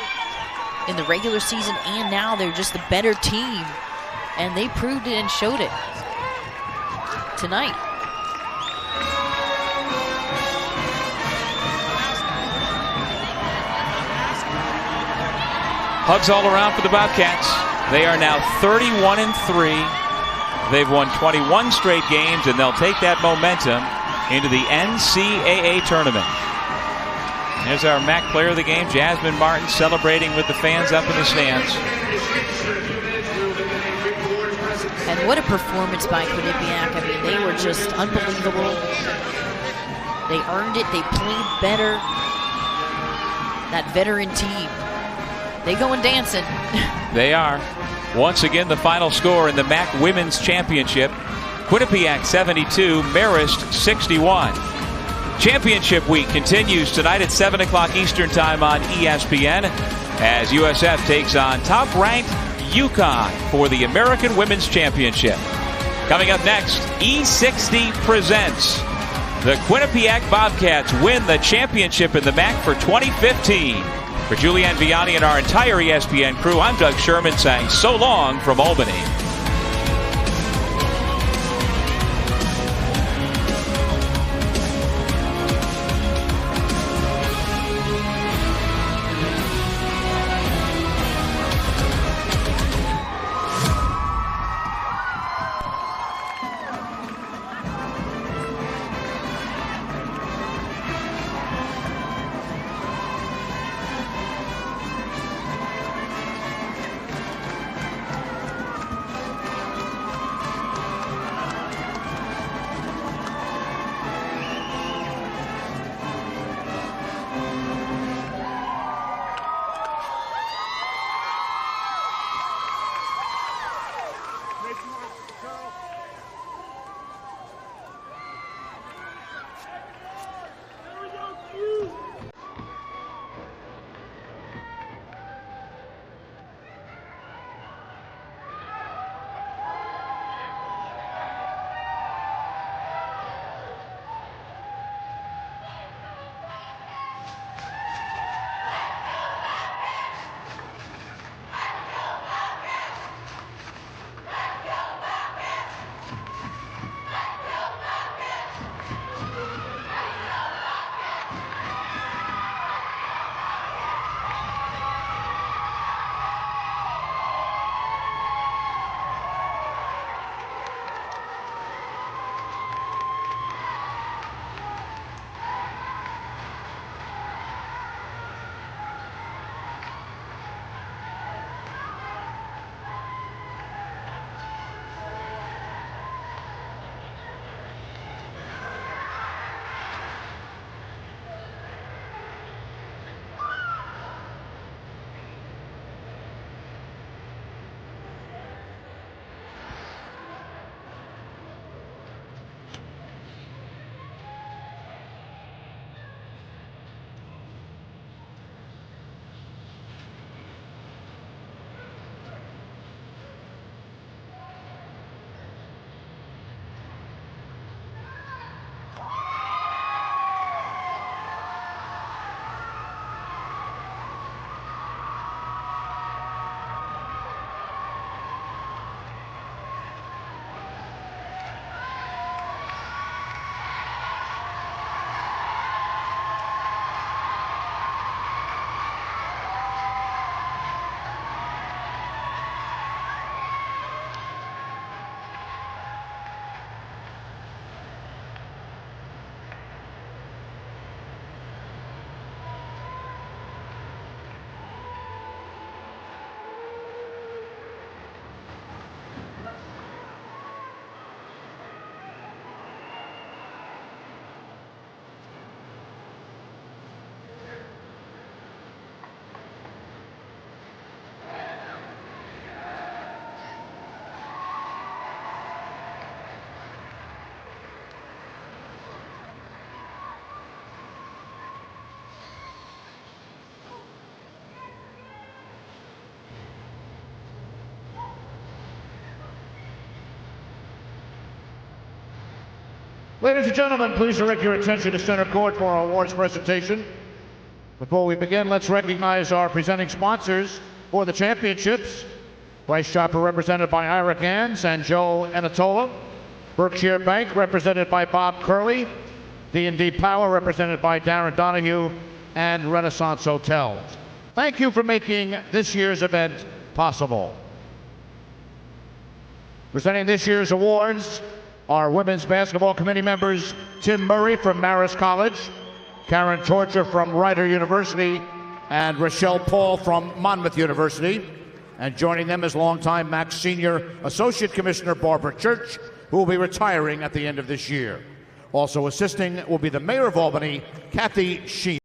in the regular season, and now they're just the better team, and they proved it and showed it tonight.
Hugs all around for the Bobcats. They are now 31-3. They've won 21 straight games, and they'll take that momentum into the NCAA tournament. There's our MAAC player of the game, Jasmine Martin, celebrating with the fans up in the stands.
And what a performance by Quinnipiac. I mean, they were just unbelievable. They earned it. They played better. That veteran team, they going dancing.
They are. Once again, the final score in the MAAC Women's Championship. Quinnipiac 72, Marist 61. Championship week continues tonight at 7 o'clock Eastern Time on ESPN as USF takes on top-ranked UConn for the American Women's Championship. Coming up next, E60 presents the Quinnipiac Bobcats win the championship in the MAAC for 2015. For Julianne Vianney and our entire ESPN crew, I'm Doug Sherman saying so long from Albany.
Ladies and gentlemen, please direct your attention to center court for our awards presentation. Before we begin, let's recognize our presenting sponsors for the championships. Price Chopper represented by Ira Gans and Joe Anatola. Berkshire Bank represented by Bob Curley. D&D Power represented by Darren Donahue, and Renaissance Hotels. Thank you for making this year's event possible. Presenting this year's awards are women's basketball committee members Tim Murray from Marist College, Karen Torcher from Rider University, and Rochelle Paul from Monmouth University. And joining them is longtime MAAC Senior Associate Commissioner Barbara Church, who will be retiring at the end of this year. Also assisting will be the Mayor of Albany, Kathy Sheen.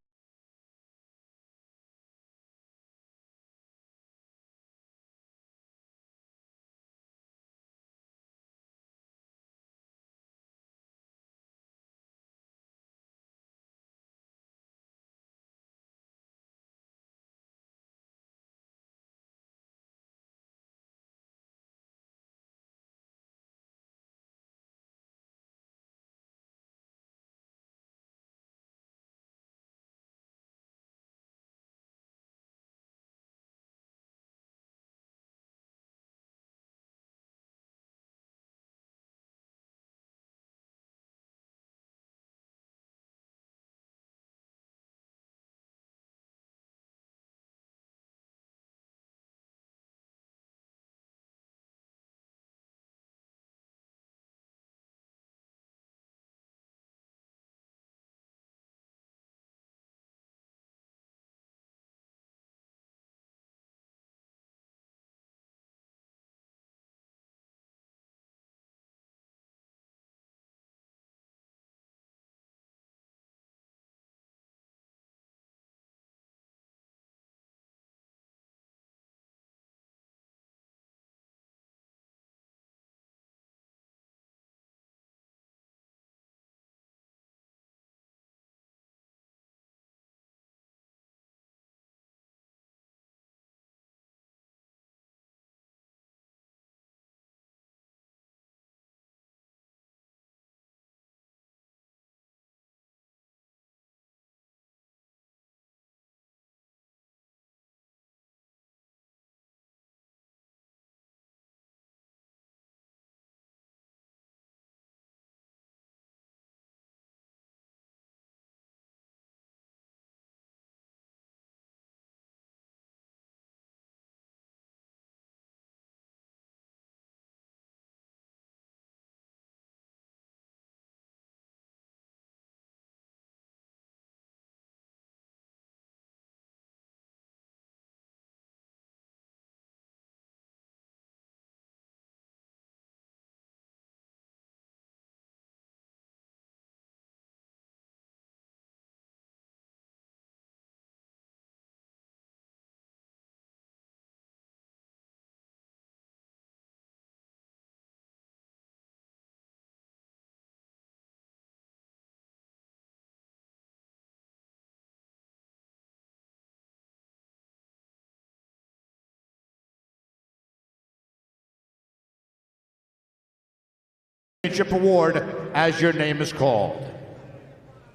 Championship award as your name is called.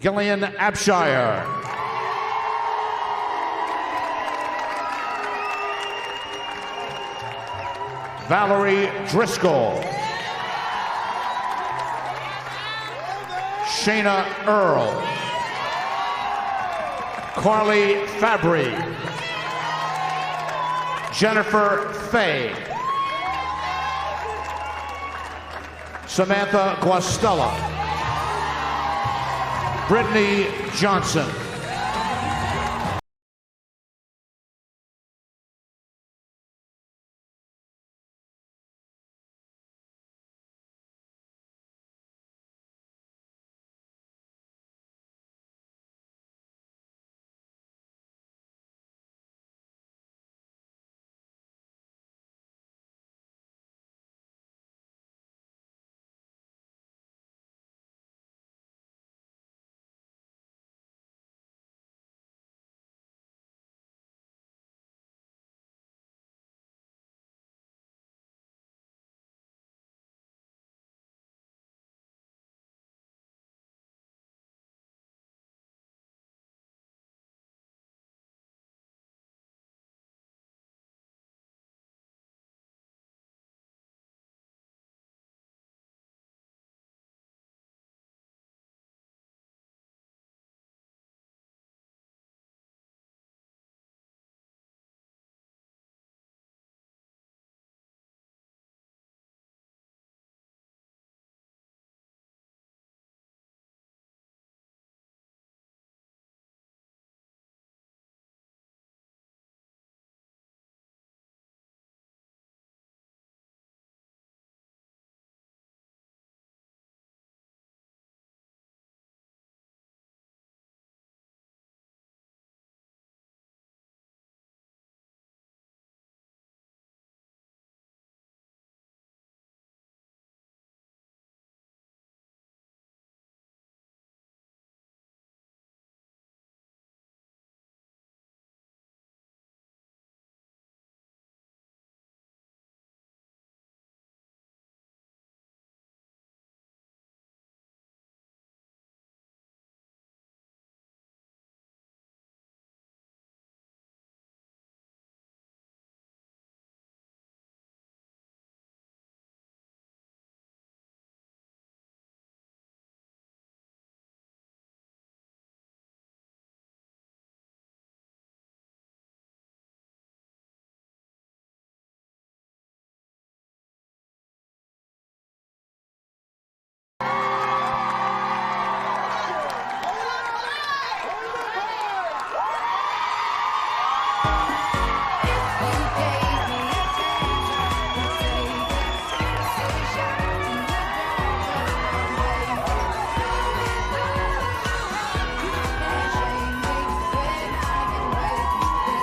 Gillian Abshire. Valerie Driscoll. Shayna Earl. Carly Fabry. Jennifer Fay. Samantha Guastella. Brittany Johnson.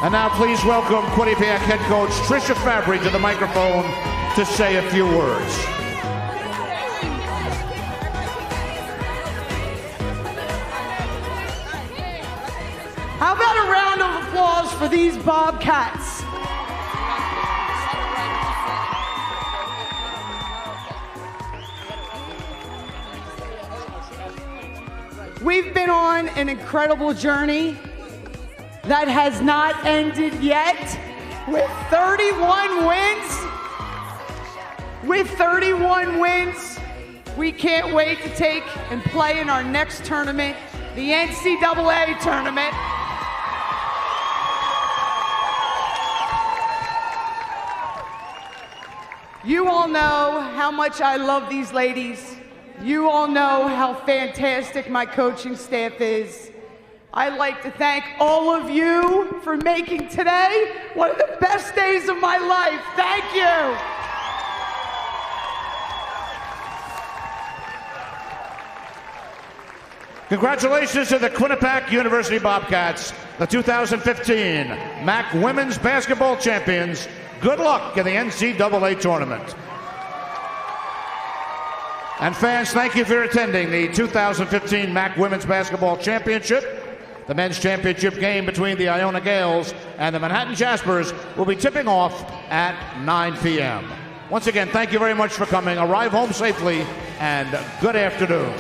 And now please welcome Quinnipiac head coach Tricia Fabry to the microphone to say a few words.
How about a round of applause for these Bobcats? We've been on an incredible journey that has not ended yet with 31 wins. With 31 wins, we can't wait to take and play in our next tournament, the NCAA tournament. You all know how much I love these ladies. You all know how fantastic my coaching staff is. I'd like to thank all of you for making today one of the best days of my life. Thank you.
Congratulations to the Quinnipiac University Bobcats, the 2015 MAAC Women's Basketball Champions. Good luck in the NCAA tournament. And fans, thank you for attending the 2015 MAAC Women's Basketball Championship. The men's championship game between the Iona Gales and the Manhattan Jaspers will be tipping off at 9 p.m. Once again, thank you very much for coming. Arrive home safely, and good afternoon.